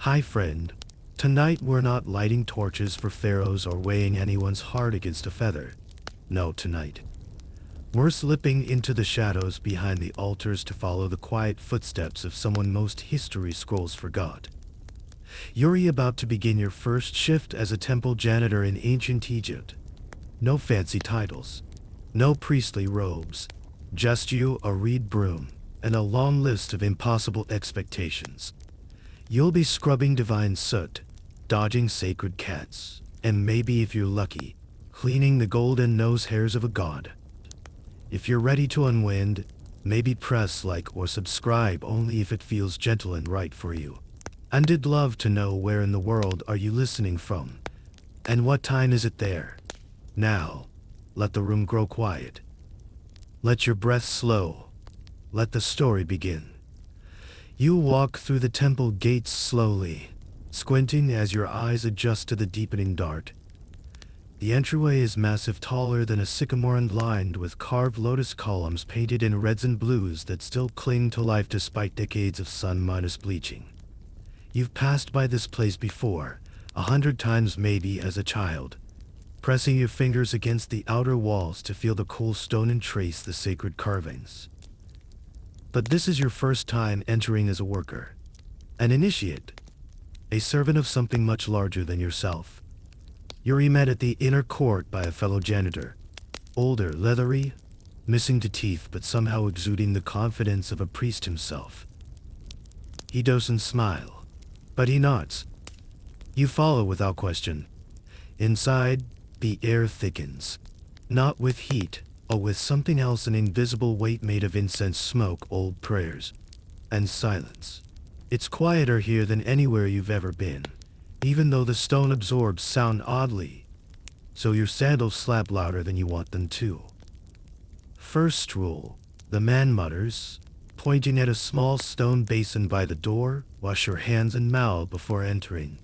Hi friend. Tonight we're not lighting torches for pharaohs or weighing anyone's heart against a feather. No, tonight. We're slipping into the shadows behind the altars to follow the quiet footsteps of someone most history scrolls forgot. You're about to begin your first shift as a temple janitor in ancient Egypt. No fancy titles. No priestly robes. Just you, a reed broom, and a long list of impossible expectations. You'll be scrubbing divine soot, dodging sacred cats, and maybe if you're lucky, cleaning the golden nose hairs of a god. If you're ready to unwind, maybe press like or subscribe only if it feels gentle and right for you. And I'd love to know where in the world are you listening from, and what time is it there? Now, let the room grow quiet. Let your breath slow. Let the story begin. You walk through the temple gates slowly, squinting as your eyes adjust to the deepening dark. The entryway is massive, taller than a sycamore and lined with carved lotus columns painted in reds and blues that still cling to life despite decades of sun minus bleaching. You've passed by this place before, 100 times maybe as a child, pressing your fingers against the outer walls to feel the cool stone and trace the sacred carvings. But this is your first time entering as a worker, an initiate, a servant of something much larger than yourself. You're met at the inner court by a fellow janitor, older, leathery, missing to teeth but somehow exuding the confidence of a priest himself. He doesn't smile, but he nods. You follow without question. Inside, the air thickens, not with heat, or with something else, an invisible weight made of incense smoke, old prayers, and silence. It's quieter here than anywhere you've ever been, even though the stone absorbs sound oddly, so your sandals slap louder than you want them to. First rule, the man mutters, pointing at a small stone basin by the door, wash your hands and mouth before entering.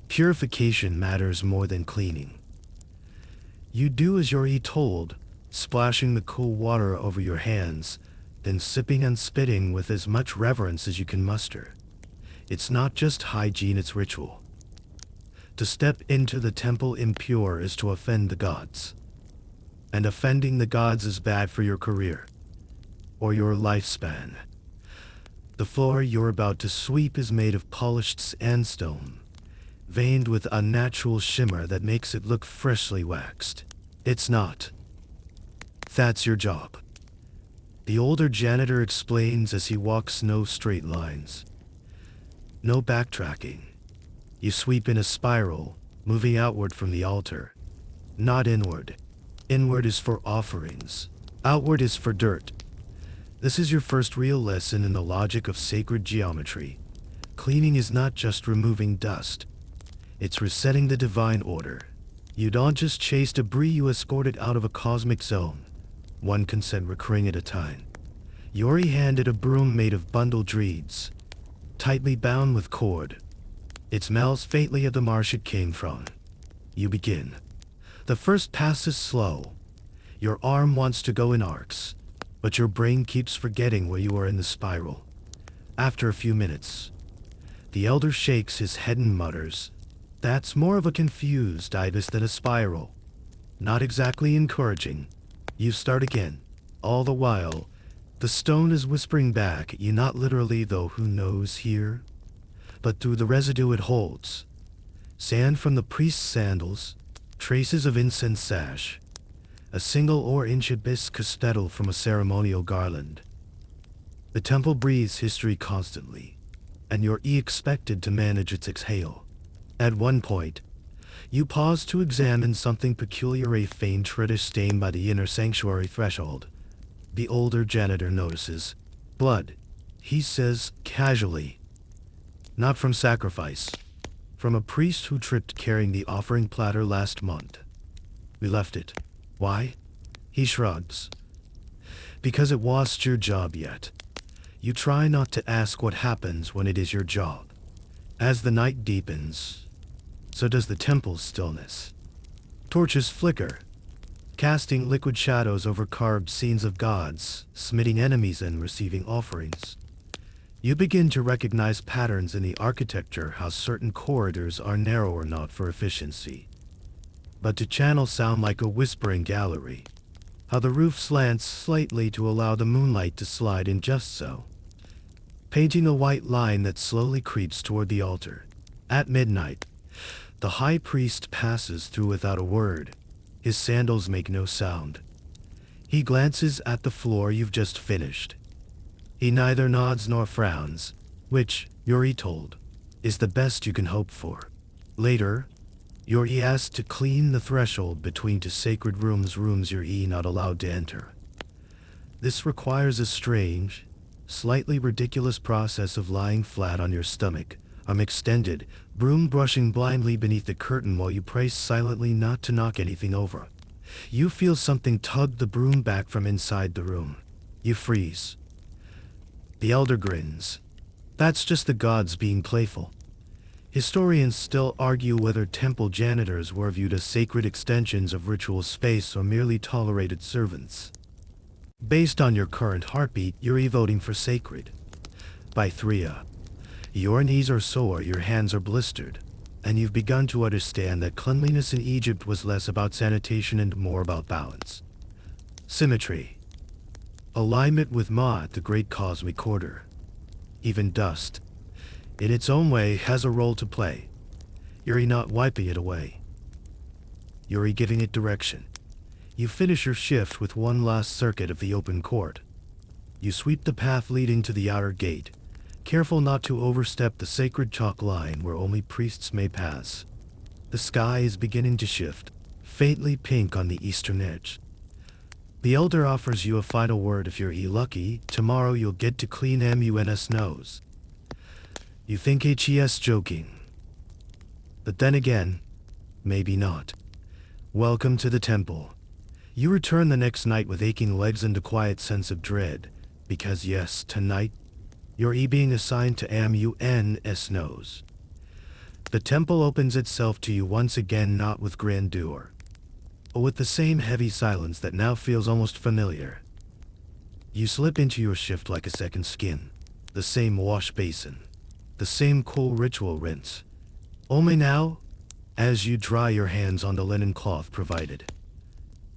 Purification matters more than cleaning. You do as you're told, splashing the cool water over your hands, then sipping and spitting with as much reverence as you can muster. It's not just hygiene, it's ritual. To step into the temple impure is to offend the gods. And offending the gods is bad for your career, or your lifespan. The floor you're about to sweep is made of polished sandstone, veined with unnatural shimmer that makes it look freshly waxed. It's not. That's your job. The older janitor explains as he walks. No straight lines. No backtracking. You sweep in a spiral, moving outward from the altar. Not inward. Inward is for offerings. Outward is for dirt. This is your first real lesson in the logic of sacred geometry. Cleaning is not just removing dust. It's resetting the divine order. You don't just chase debris, you escort it out of a cosmic zone, one consent recurring at a time. You're handed a broom made of bundled reeds, tightly bound with cord. It smells faintly of the marsh it came from. You begin. The first pass is slow. Your arm wants to go in arcs, but your brain keeps forgetting where you are in the spiral. After a few minutes, the elder shakes his head and mutters, "That's more of a confused ibis than a spiral." Not exactly encouraging. You start again. All the while, the stone is whispering back at you, not literally though, who knows here, but through the residue it holds. Sand from the priest's sandals, traces of incense sash, a single or-inch hibiscus petal from a ceremonial garland. The temple breathes history constantly, and you're expected to manage its exhale. At one point, you pause to examine something peculiar, a faint reddish stain by the inner sanctuary threshold. The older janitor notices. "Blood," he says casually. "Not from sacrifice. From a priest who tripped carrying the offering platter last month. We left it." "Why?" He shrugs. "Because it wasn't your job yet." You try not to ask what happens when it is your job. As the night deepens, so does the temple's stillness. Torches flicker, casting liquid shadows over carved scenes of gods, smiting enemies and receiving offerings. You begin to recognize patterns in the architecture, how certain corridors are narrower not for efficiency, but to channel sound like a whispering gallery, how the roof slants slightly to allow the moonlight to slide in just so, painting a white line that slowly creeps toward the altar. At midnight, the high priest passes through without a word. His sandals make no sound. He glances at the floor you've just finished. He neither nods nor frowns, which, Yuri told, is the best you can hope for. Later, Yuri asked to clean the threshold between two sacred rooms you're not allowed to enter. This requires a strange, slightly ridiculous process of lying flat on your stomach, arm extended, broom brushing blindly beneath the curtain while you pray silently not to knock anything over. You feel something tug the broom back from inside the room. You freeze. The elder grins. That's just the gods being playful. Historians still argue whether temple janitors were viewed as sacred extensions of ritual space or merely tolerated servants. Based on your current heartbeat, you're voting for sacred. By 3 your knees are sore, your hands are blistered, and you've begun to understand that cleanliness in Egypt was less about sanitation and more about balance. Symmetry. Alignment with Ma'at, the great cosmic order. Even dust, in its own way, has a role to play. You're not wiping it away. You're giving it direction. You finish your shift with one last circuit of the open court. You sweep the path leading to the outer gate, careful not to overstep the sacred chalk line where only priests may pass. The sky is beginning to shift, faintly pink on the eastern edge. The elder offers you a final word. If you're lucky, tomorrow you'll get to clean Mun's nose. You think he's joking. But then again, maybe not. Welcome to the temple. You return the next night with aching legs and a quiet sense of dread, because yes, tonight, you're being assigned to Mun's nose. The temple opens itself to you once again, not with grandeur, but with the same heavy silence that now feels almost familiar. You slip into your shift like a second skin, the same wash basin, the same cool ritual rinse. Only now, as you dry your hands on the linen cloth provided,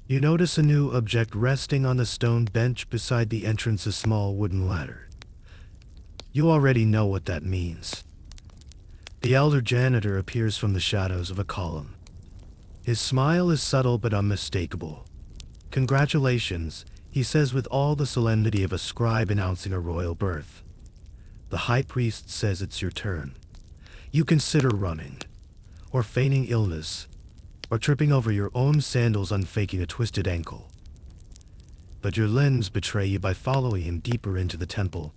you notice a new object resting on the stone bench beside the entrance, a small wooden ladder. You already know what that means. The elder janitor appears from the shadows of a column. His smile is subtle but unmistakable. Congratulations, he says with all the solemnity of a scribe announcing a royal birth. The high priest says it's your turn. You consider running, or feigning illness, or tripping over your own sandals on faking a twisted ankle. But your limbs betray you by following him deeper into the temple.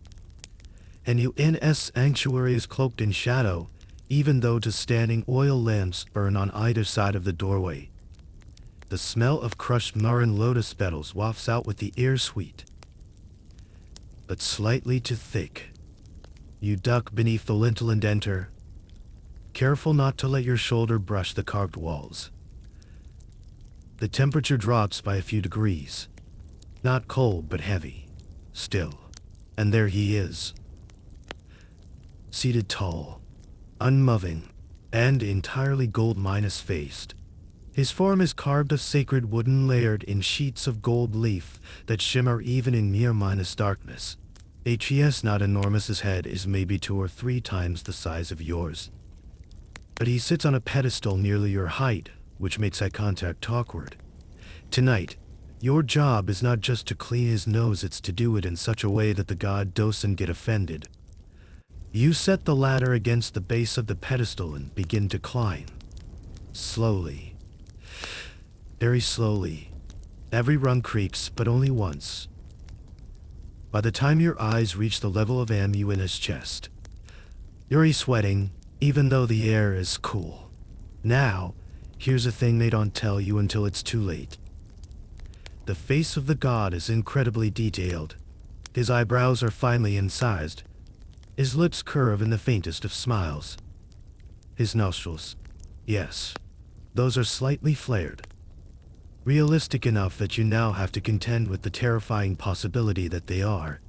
And Mun's sanctuary is cloaked in shadow, even though the standing oil lamps burn on either side of the doorway. The smell of crushed myrrh lotus petals wafts out with the air, sweet, but slightly too thick. You duck beneath the lintel and enter, careful not to let your shoulder brush the carved walls. The temperature drops by a few degrees. Not cold, but heavy. Still. And there he is. Seated tall, unmoving, and entirely gold-faced. His form is carved of sacred wooden layered in sheets of gold leaf that shimmer even in mere darkness. He's not enormous. His head is maybe 2 or 3 times the size of yours. But he sits on a pedestal nearly your height, which makes eye contact awkward. Tonight, your job is not just to clean his nose, it's to do it in such a way that the god doesn't get offended. You set the ladder against the base of the pedestal and begin to climb. Slowly. Very slowly. Every rung creaks, but only once. By the time your eyes reach the level of Mun's chest, you're sweating, even though the air is cool. Now, here's a thing they don't tell you until it's too late. The face of the god is incredibly detailed. His eyebrows are finely incised. His lips curve in the faintest of smiles. His nostrils, yes, those are slightly flared. Realistic enough that you now have to contend with the terrifying possibility that they are,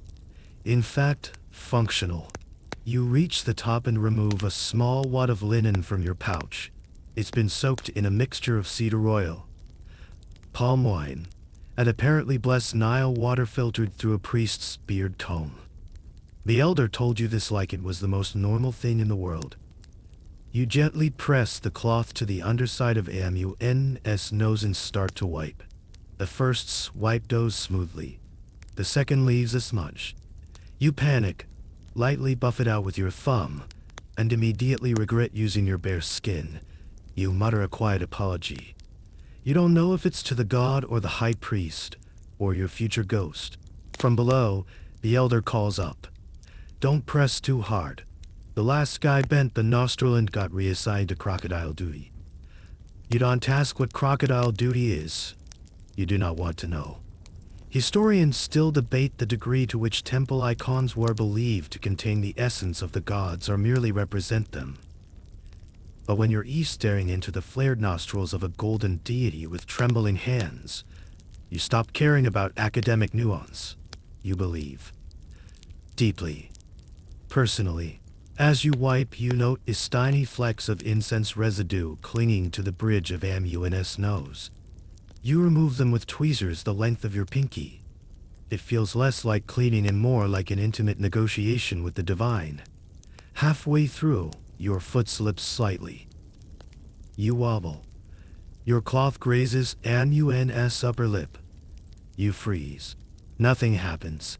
in fact, Functional. You reach the top and remove a small wad of linen from your pouch. It's been soaked in a mixture of cedar oil, palm wine, and apparently blessed Nile water filtered through a priest's beard comb. The elder told you this like it was the most normal thing in the world. You gently press the cloth to the underside of Amun's nose and start to wipe. The first swipe goes smoothly. The second leaves a smudge. You panic, lightly buff it out with your thumb, and immediately regret using your bare skin. You mutter a quiet apology. You don't know if it's to the god or the high priest, or your future ghost. From below, the elder calls up. Don't press too hard. The last guy bent the nostril and got reassigned to crocodile duty. You don't ask what crocodile duty is. You do not want to know. Historians still debate the degree to which temple icons were believed to contain the essence of the gods or merely represent them. But when you're staring into the flared nostrils of a golden deity with trembling hands, you stop caring about academic nuance. You believe. Deeply. Personally. As you wipe, you notice tiny flecks of incense residue clinging to the bridge of Amun's nose. You remove them with tweezers the length of your pinky. It feels less like cleaning and more like an intimate negotiation with the divine. Halfway through, your foot slips slightly. You wobble. Your cloth grazes Amun's upper lip. You freeze. Nothing happens.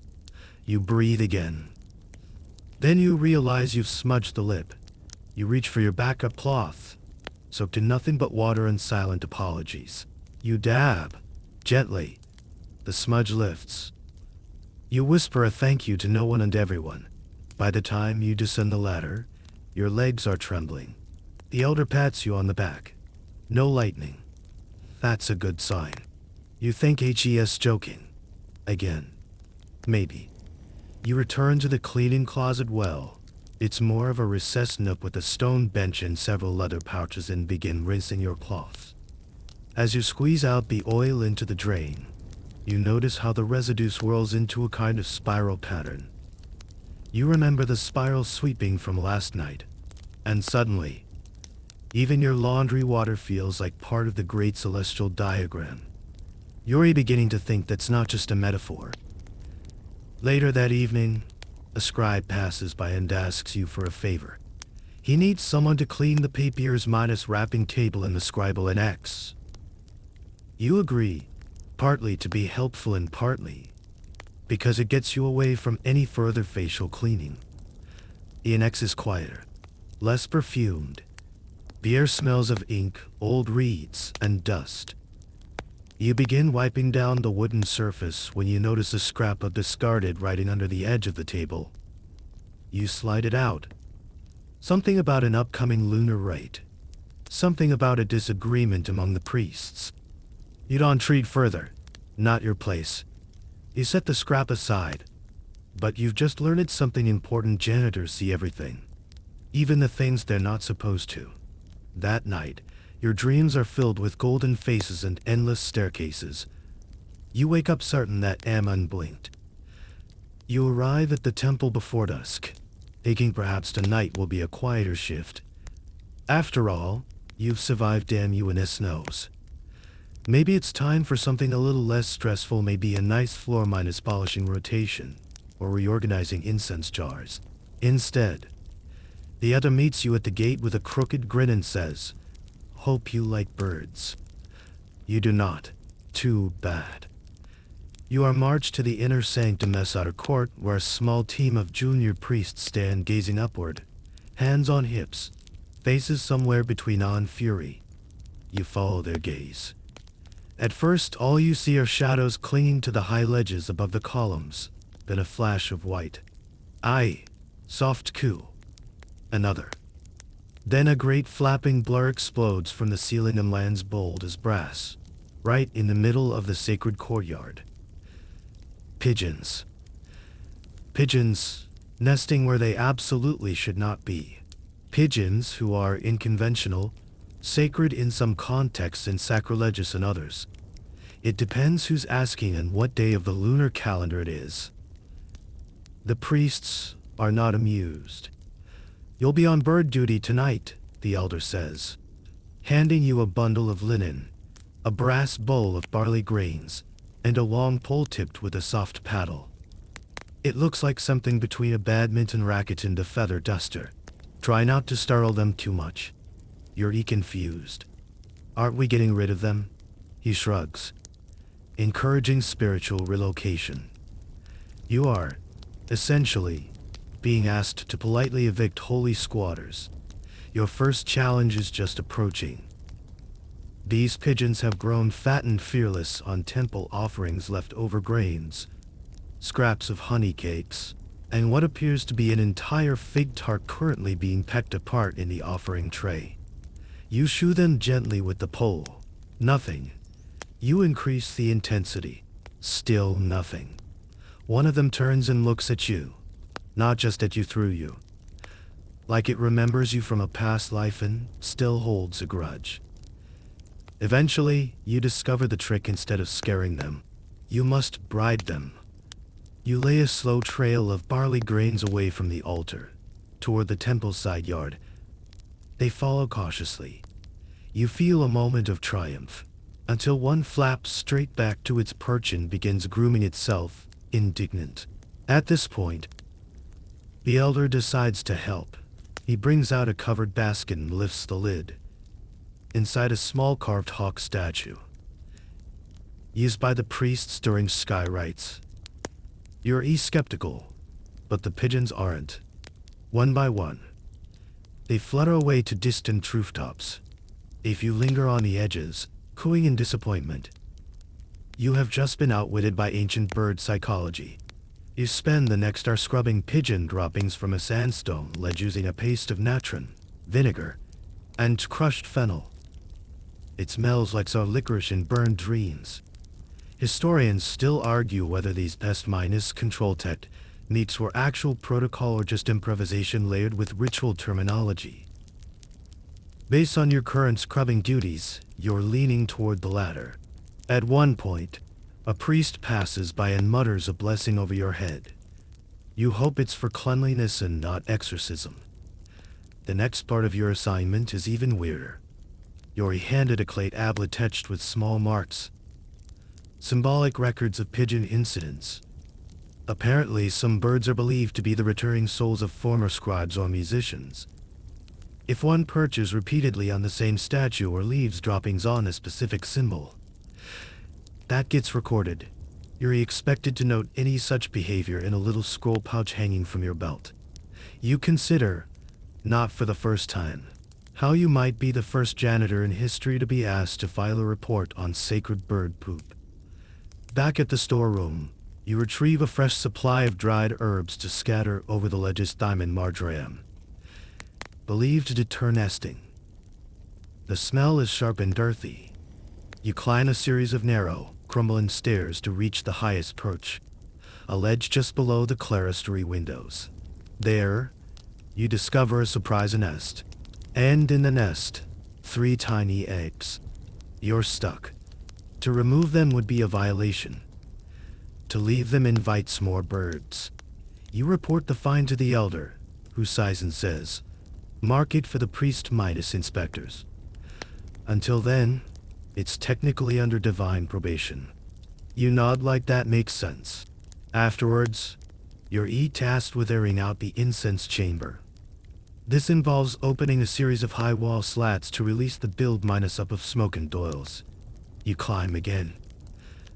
You breathe again. Then you realize you've smudged the lip. You reach for your backup cloth, soaked in nothing but water and silent apologies. You dab. Gently. The smudge lifts. You whisper a thank you to no one and everyone. By the time you descend the ladder, your legs are trembling. The elder pats you on the back. No lightning. That's a good sign. You think he's joking. Again. Maybe. You return to the cleaning closet well. It's more of a recessed nook with a stone bench and several leather pouches and begin rinsing your cloth. As you squeeze out the oil into the drain, you notice how the residue swirls into a kind of spiral pattern. You remember the spiral sweeping from last night, and suddenly, even your laundry water feels like part of the great celestial diagram. You're beginning to think that's not just a metaphor. Later that evening, a scribe passes by and asks you for a favor. He needs someone to clean the papyr's minus wrapping table in the scribal annex. You agree, partly to be helpful and partly because it gets you away from any further facial cleaning. The annex is quieter, less perfumed. The air smells of ink, old reeds, and dust. You begin wiping down the wooden surface when you notice a scrap of discarded writing under the edge of the table. You slide it out. Something about an upcoming lunar rite. Something about a disagreement among the priests. You don't treat further. Not your place. You set the scrap aside. But you've just learned something important. Janitors see everything. Even the things they're not supposed to. That night, your dreams are filled with golden faces and endless staircases. You wake up certain that Amun blinked. You arrive at the temple before dusk, thinking perhaps tonight will be a quieter shift. After all, you've survived Amun's nose. Maybe it's time for something a little less stressful, maybe a nice floor minus polishing rotation, or reorganizing incense jars. Instead, the other meets you at the gate with a crooked grin and says, "Hope you like birds." You do not. Too bad. You are marched to the inner sanctum outer court, where a small team of junior priests stand gazing upward, hands on hips, faces somewhere between awe and fury. You follow their gaze. At first, all you see are shadows clinging to the high ledges above the columns, then a flash of white. Aye, soft coo. Another. Then a great flapping blur explodes from the ceiling and lands bold as brass, right in the middle of the sacred courtyard. Pigeons. Pigeons, nesting where they absolutely should not be. Pigeons who are unconventional, sacred in some contexts and sacrilegious in others. It depends who's asking and what day of the lunar calendar it is. The priests, are not amused. "You'll be on bird duty tonight," the elder says, handing you a bundle of linen, a brass bowl of barley grains, and a long pole tipped with a soft paddle. It looks like something between a badminton racket and a feather duster. Try not to startle them too much. You're confused. "Aren't we getting rid of them?" He shrugs, encouraging spiritual relocation. You are, essentially, being asked to politely evict holy squatters. Your first challenge is just approaching. These pigeons have grown fat and fearless on temple offerings, leftover grains, scraps of honey cakes, and what appears to be an entire fig tart currently being pecked apart in the offering tray. You shoo them gently with the pole. Nothing. You increase the intensity. Still nothing. One of them turns and looks at you. Not just at you, through you. Like it remembers you from a past life and still holds a grudge. Eventually, you discover the trick. Instead of scaring them, you must bribe them. You lay a slow trail of barley grains away from the altar, toward the temple side yard. They follow cautiously. You feel a moment of triumph, until one flaps straight back to its perch and begins grooming itself, indignant. At this point, the elder decides to help. He brings out a covered basket and lifts the lid. Inside, a small carved hawk statue, used by the priests during sky rites. You're skeptical, but the pigeons aren't. One by one, they flutter away to distant rooftops. If you linger on the edges, cooing in disappointment, you have just been outwitted by ancient bird psychology. You spend the next hour scrubbing pigeon droppings from a sandstone ledge using a paste of natron, vinegar, and crushed fennel. It smells like sour licorice and burned dreams. Historians still argue whether these pest-minus control techniques were actual protocol or just improvisation layered with ritual terminology. Based on your current scrubbing duties, you're leaning toward the latter. At one point, a priest passes by and mutters a blessing over your head. You hope it's for cleanliness and not exorcism. The next part of your assignment is even weirder. You're handed a clay tablet etched with small marks, symbolic records of pigeon incidents. Apparently, some birds are believed to be the returning souls of former scribes or musicians. If one perches repeatedly on the same statue or leaves droppings on a specific symbol, that gets recorded. You're expected to note any such behavior in a little scroll pouch hanging from your belt. You consider, not for the first time, how you might be the first janitor in history to be asked to file a report on sacred bird poop. Back at the storeroom, you retrieve a fresh supply of dried herbs to scatter over the ledge's thyme and marjoram, believed to deter nesting. The smell is sharp and earthy. You climb a series of narrow, crumbling stairs to reach the highest perch, a ledge just below the clerestory windows. There, you discover a surprise nest, and in the nest, 3 tiny eggs. You're stuck. To remove them would be a violation. To leave them invites more birds. You report the find to the elder, who sighs and says, "Mark it for the priest minus inspectors. Until then, it's technically under divine probation." You nod like that makes sense. Afterwards, you're tasked with airing out the incense chamber. This involves opening a series of high wall slats to release the build minus up of smoke and oils. You climb again,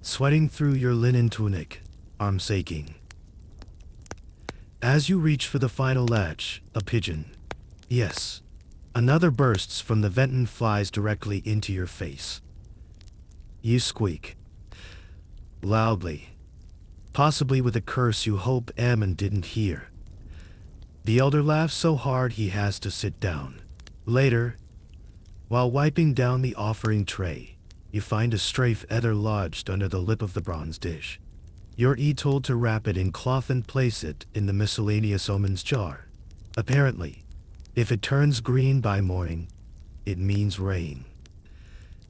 sweating through your linen tunic, arms aching. As you reach for the final latch, a pigeon, yes, another, bursts from the vent and flies directly into your face. You squeak loudly, possibly with a curse you hope Ammon didn't hear. The elder laughs so hard he has to sit down. Later, while wiping down the offering tray, you find a stray feather lodged under the lip of the bronze dish. You're told to wrap it in cloth and place it in the miscellaneous omens jar. Apparently, if it turns green by morning, it means rain.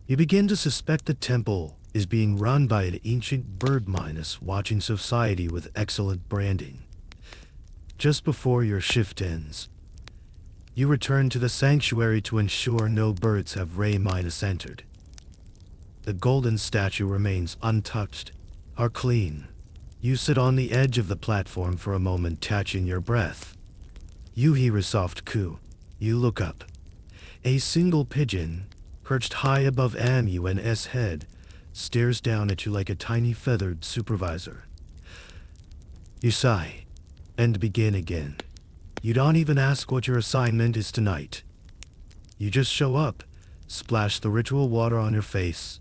You begin to suspect the temple is being run by an ancient bird minus watching society with excellent branding. Just before your shift ends, you return to the sanctuary to ensure no birds have entered. The golden statue remains untouched, or clean. You sit on the edge of the platform for a moment, catching your breath. You hear a soft coo. You look up. A single pigeon, perched high above Amun's head, stares down at you like a tiny feathered supervisor. You sigh, and begin again. You don't even ask what your assignment is tonight. You just show up, splash the ritual water on your face,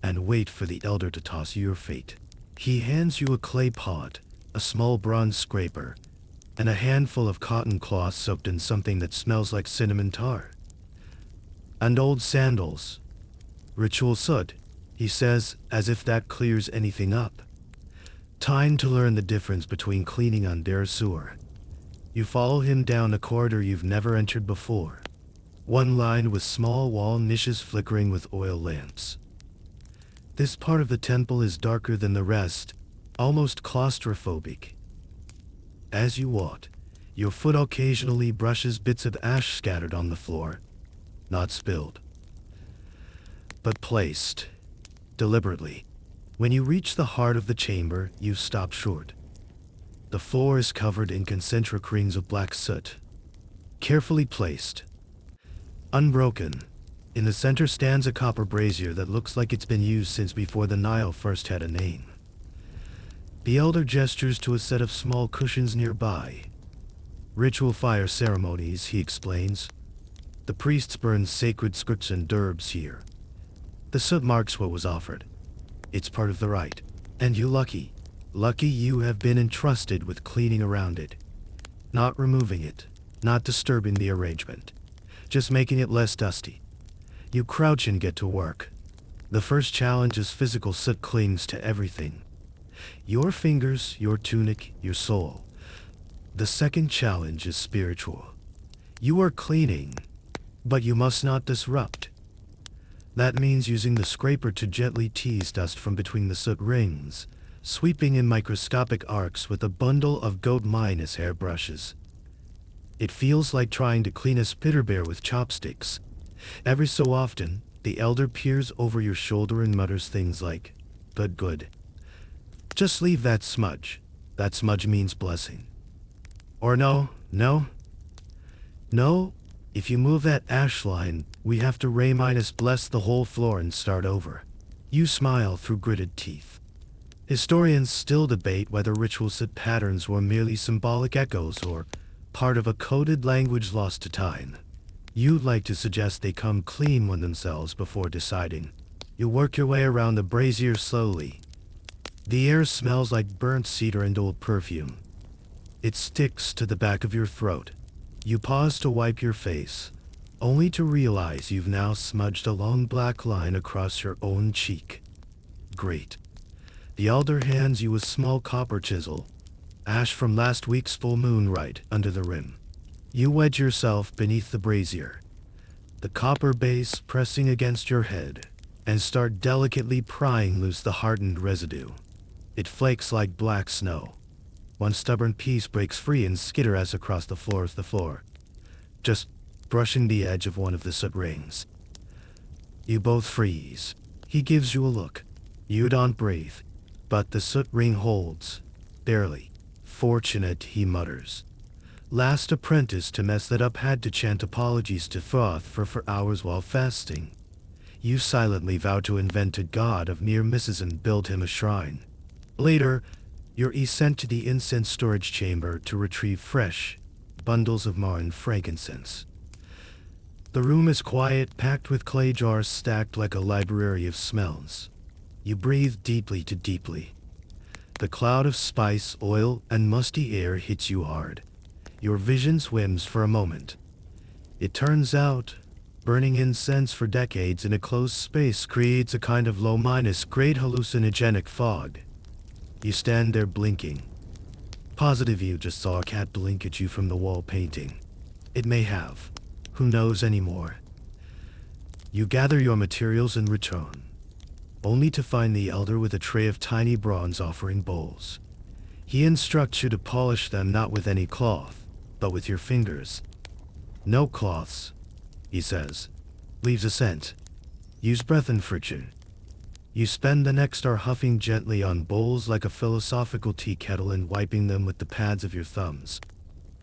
and wait for the elder to toss you your fate. He hands you a clay pot, a small bronze scraper, and a handful of cotton cloth soaked in something that smells like cinnamon tar. And old sandals. Ritual soot, he says, as if that clears anything up. Time to learn the difference between cleaning under a sewer. You follow him down a corridor you've never entered before, one lined with small wall niches flickering with oil lamps. This part of the temple is darker than the rest, almost claustrophobic. As you walk, your foot occasionally brushes bits of ash scattered on the floor, not spilled, but placed, deliberately. When you reach the heart of the chamber, you stop short. The floor is covered in concentric rings of black soot, carefully placed, unbroken. In the center stands a copper brazier that looks like it's been used since before the Nile first had a name. The elder gestures to a set of small cushions nearby. Ritual fire ceremonies, he explains. The priests burn sacred scripts and derbs here. The soot marks what was offered. It's part of the rite. And you lucky you have been entrusted with cleaning around it. Not removing it, not disturbing the arrangement, just making it less dusty. You crouch and get to work. The first challenge is physical. Soot clings to everything. Your fingers, your tunic, your soul. The second challenge is spiritual. You are cleaning, but you must not disrupt. That means using the scraper to gently tease dust from between the soot rings, sweeping in microscopic arcs with a bundle of goat hair brushes. It feels like trying to clean a spitter bear with chopsticks. Every so often, the elder peers over your shoulder and mutters things like, good. Just leave that smudge. That smudge means blessing. Or no. If you move that ash line, we have to bless the whole floor and start over. You smile through gritted teeth. Historians still debate whether ritual soot patterns were merely symbolic echoes or part of a coded language lost to time. You'd like to suggest they come clean one themselves before deciding. You work your way around the brazier slowly. The air smells like burnt cedar and old perfume. It sticks to the back of your throat. You pause to wipe your face, only to realize you've now smudged a long black line across your own cheek. Great. The elder hands you a small copper chisel, ash from last week's full moon right under the rim. You wedge yourself beneath the brazier, the copper base pressing against your head, and start delicately prying loose the hardened residue. It flakes like black snow. One stubborn piece breaks free and skitters across the floor, just brushing the edge of one of the soot rings. You both freeze. He gives you a look. You don't breathe, but the soot ring holds, barely. Fortunate, he mutters. Last apprentice to mess that up had to chant apologies to Thoth for hours while fasting. You silently vow to invent a god of near misses and build him a shrine. Later, you're sent to the incense storage chamber to retrieve fresh bundles of myrrh and frankincense. The room is quiet, packed with clay jars stacked like a library of smells. You breathe deeply. The cloud of spice, oil, and musty air hits you hard. Your vision swims for a moment. It turns out, burning incense for decades in a closed space creates a kind of low-grade hallucinogenic fog. You stand there blinking. Positive you just saw a cat blink at you from the wall painting. It may have. Who knows anymore? You gather your materials and return, only to find the elder with a tray of tiny bronze offering bowls. He instructs you to polish them not with any cloth, but with your fingers. No cloths, he says. Leaves a scent. Use breath and friction. You spend the next hour huffing gently on bowls like a philosophical tea kettle and wiping them with the pads of your thumbs.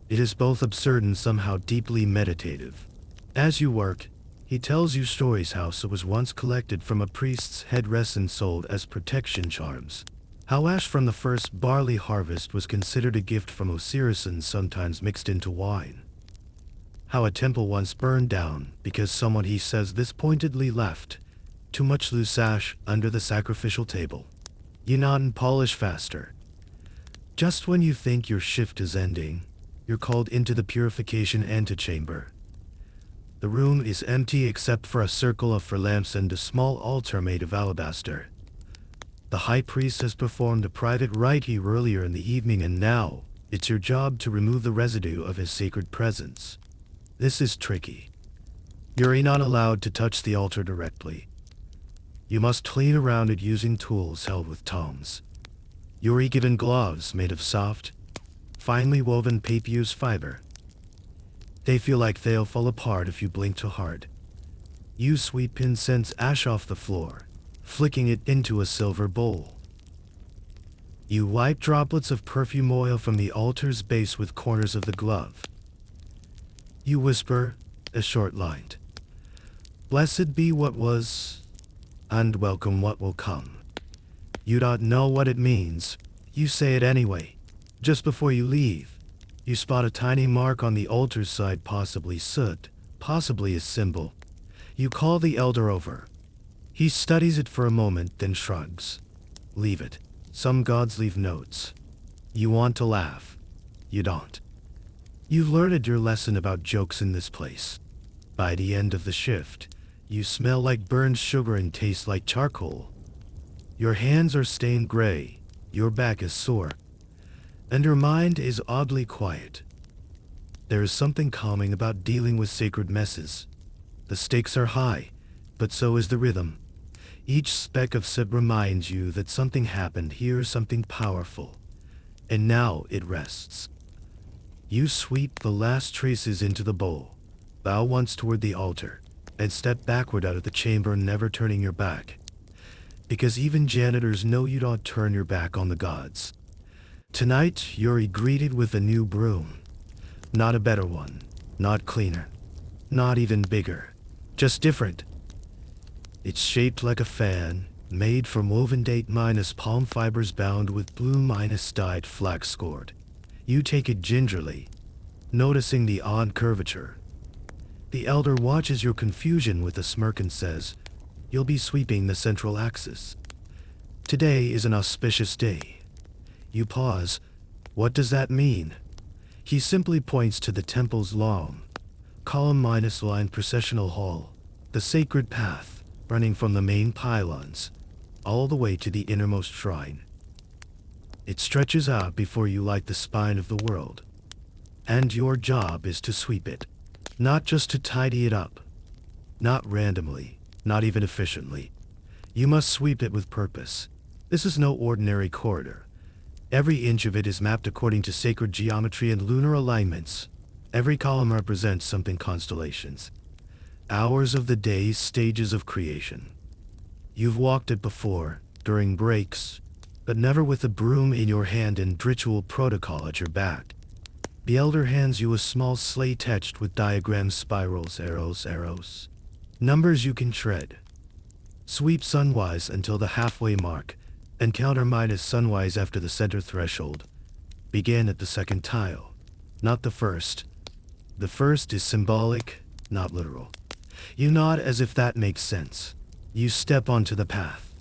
It is both absurd and somehow deeply meditative. As you work, he tells you stories how it was once collected from a priest's headdress and sold as protection charms. How ash from the first barley harvest was considered a gift from Osiris and sometimes mixed into wine. How a temple once burned down because someone, he says this pointedly, left too much loose ash under the sacrificial table. You nod and polish faster. Just when you think your shift is ending, you're called into the purification antechamber. The room is empty except for a circle of lamps and a small altar made of alabaster. The high priest has performed a private rite here earlier in the evening, and now it's your job to remove the residue of his sacred presence. This is tricky. You're not allowed to touch the altar directly. You must clean around it using tools held with tongs. You're given gloves made of soft, finely woven papyrus fiber. They feel like they'll fall apart if you blink too hard. You sweep incense ash off the floor, flicking it into a silver bowl. You wipe droplets of perfume oil from the altar's base with corners of the glove. You whisper a short line. Blessed be what was, and welcome what will come. You don't know what it means. You say it anyway. Just before you leave, you spot a tiny mark on the altar's side, possibly soot, possibly a symbol. You call the elder over. He studies it for a moment, then shrugs. Leave it. Some gods leave notes. You want to laugh. You don't. You've learned your lesson about jokes in this place. By the end of the shift, you smell like burned sugar and taste like charcoal. Your hands are stained gray, your back is sore, and your mind is oddly quiet. There is something calming about dealing with sacred messes. The stakes are high, but so is the rhythm. Each speck of soot reminds you that something happened here, something powerful, and now it rests. You sweep the last traces into the bowl, bow once toward the altar, and step backward out of the chamber, never turning your back. Because even janitors know you don't turn your back on the gods. Tonight, you're greeted with a new broom. Not a better one, not cleaner, not even bigger, just different. It's shaped like a fan, made from woven date minus palm fibers bound with blue minus dyed flax cord. You take it gingerly, noticing the odd curvature. The elder watches your confusion with a smirk and says, "You'll be sweeping the central axis. Today is an auspicious day." You pause. What does that mean? He simply points to the temple's long, column-minus-line processional hall, the sacred path running from the main pylons all the way to the innermost shrine. It stretches out before you like the spine of the world. And your job is to sweep it. Not just to tidy it up. Not randomly. Not even efficiently. You must sweep it with purpose. This is no ordinary corridor. Every inch of it is mapped according to sacred geometry and lunar alignments. Every column represents something: constellations, hours of the day, stages of creation. You've walked it before, during breaks, but never with a broom in your hand and ritual protocol at your back. The elder hands you a small slate etched with diagrams, spirals, arrows. Numbers you can tread. Sweep sunwise until the halfway mark, and counter minus sunwise after the center threshold. Begin at the second tile, not the first. The first is symbolic, not literal. You nod as if that makes sense. You step onto the path.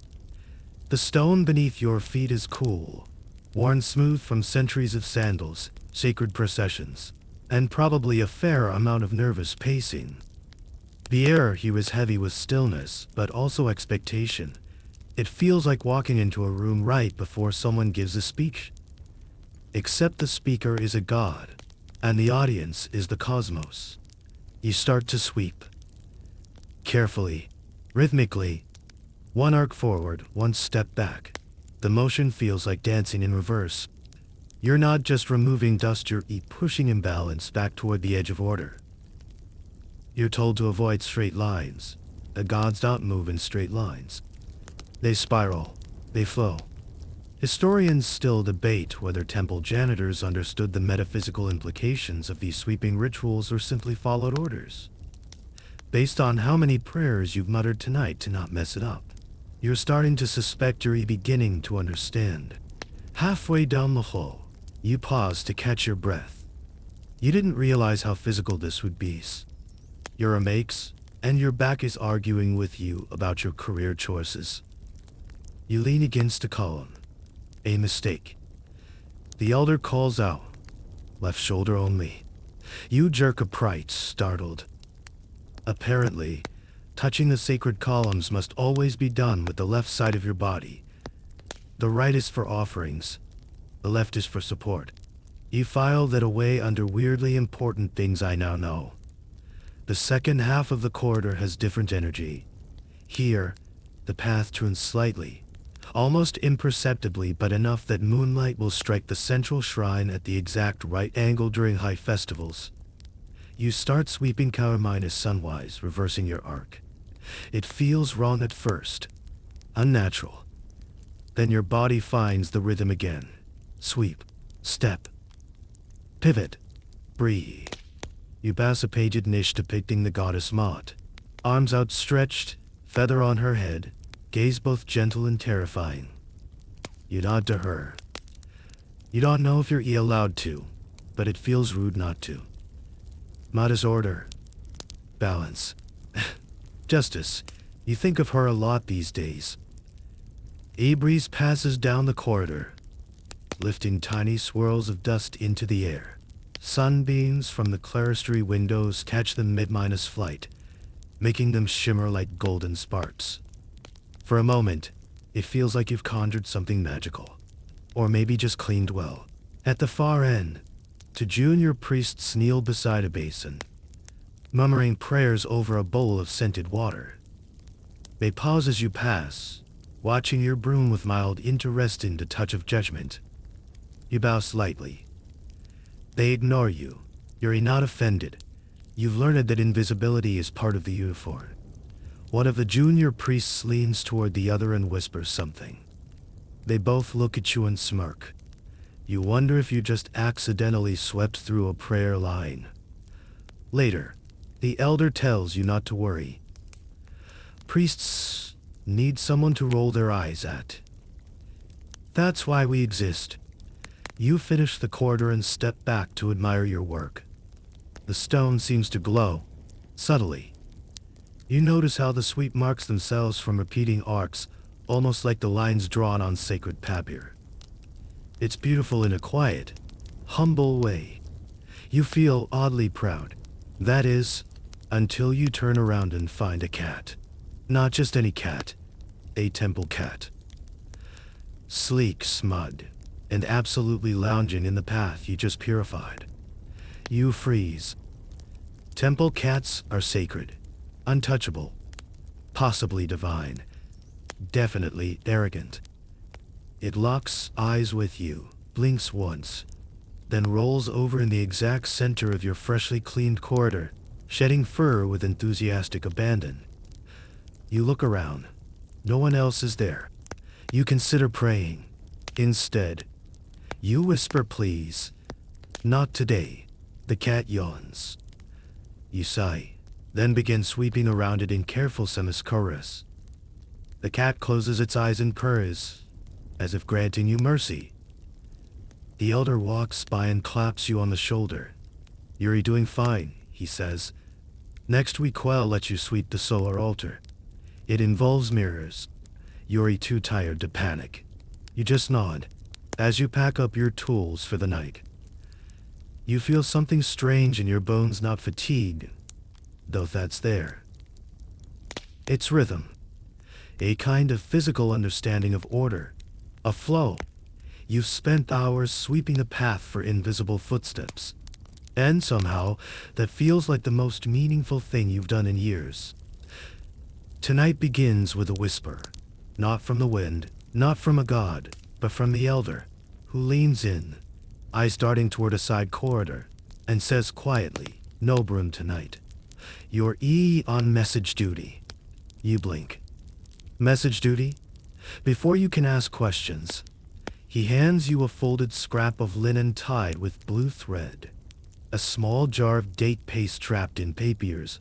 The stone beneath your feet is cool, worn smooth from centuries of sandals, sacred processions, and probably a fair amount of nervous pacing. The air here is heavy with stillness, but also expectation. It feels like walking into a room right before someone gives a speech. Except the speaker is a god, and the audience is the cosmos. You start to sweep. Carefully, rhythmically, one arc forward, one step back. The motion feels like dancing in reverse. You're not just removing dust, you're pushing imbalance back toward the edge of order. You're told to avoid straight lines. The gods don't move in straight lines. They spiral. They flow. Historians still debate whether temple janitors understood the metaphysical implications of these sweeping rituals or simply followed orders. Based on how many prayers you've muttered tonight to not mess it up, you're starting to suspect you're beginning to understand. Halfway down the hall, you pause to catch your breath. You didn't realize how physical this would be. Your arm aches, and your back is arguing with you about your career choices. You lean against a column. A mistake. The elder calls out, "Left shoulder only." You jerk upright, startled. Apparently, touching the sacred columns must always be done with the left side of your body. The right is for offerings. The left is for support. You file that away under weirdly important things I now know. The second half of the corridor has different energy. Here, the path turns slightly, almost imperceptibly, but enough that moonlight will strike the central shrine at the exact right angle during high festivals. You start sweeping counter sunwise, reversing your arc. It feels wrong at first, unnatural. Then your body finds the rhythm again. Sweep, step, pivot, breathe. You pass a paged niche depicting the goddess Maat. Arms outstretched, feather on her head, gaze both gentle and terrifying. You nod to her. You don't know if you're allowed to, but it feels rude not to. Maat is order. Balance. Justice. You think of her a lot these days. A breeze passes down the corridor, lifting tiny swirls of dust into the air. Sunbeams from the clerestory windows catch them mid-flight, making them shimmer like golden sparks. For a moment, it feels like you've conjured something magical. Or maybe just cleaned well. At the far end, two junior priests kneel beside a basin, murmuring prayers over a bowl of scented water. They pause as you pass, watching your broom with mild interest and a touch of judgment. You bow slightly. They ignore you. You're not offended. You've learned that invisibility is part of the uniform. One of the junior priests leans toward the other and whispers something. They both look at you and smirk. You wonder if you just accidentally swept through a prayer line. Later, the elder tells you not to worry. Priests need someone to roll their eyes at. That's why we exist. You finish the corridor and step back to admire your work. The stone seems to glow, subtly. You notice how the sweep marks themselves from repeating arcs, almost like the lines drawn on sacred papier. It's beautiful in a quiet, humble way. You feel oddly proud. That is, until you turn around and find a cat. Not just any cat, a temple cat. Sleek, smud, and absolutely lounging in the path you just purified. You freeze. Temple cats are sacred, untouchable, possibly divine, definitely arrogant. It locks eyes with you, blinks once, then rolls over in the exact center of your freshly cleaned corridor, shedding fur with enthusiastic abandon. You look around. No one else is there. You consider praying. Instead, you whisper, "Please, not today." The cat yawns. You sigh, then begin sweeping around it in careful semi-chorus. The cat closes its eyes and purrs, as if granting you mercy. The elder walks by and claps you on the shoulder. "You're doing fine," he says. "Next week I'll let you sweep the solar altar. It involves mirrors. You're too tired to panic." You just nod, as you pack up your tools for the night. You feel something strange in your bones, not fatigue, though that's there. It's rhythm, a kind of physical understanding of order, a flow. You've spent hours sweeping the path for invisible footsteps, and somehow that feels like the most meaningful thing you've done in years. Tonight begins with a whisper, not from the wind, not from a god, but from the elder, who leans in, eyes darting toward a side corridor, and says quietly, "No broom tonight. You're on message duty." You blink. Message duty? Before you can ask questions, he hands you a folded scrap of linen tied with blue thread, a small jar of date paste wrapped in papiers,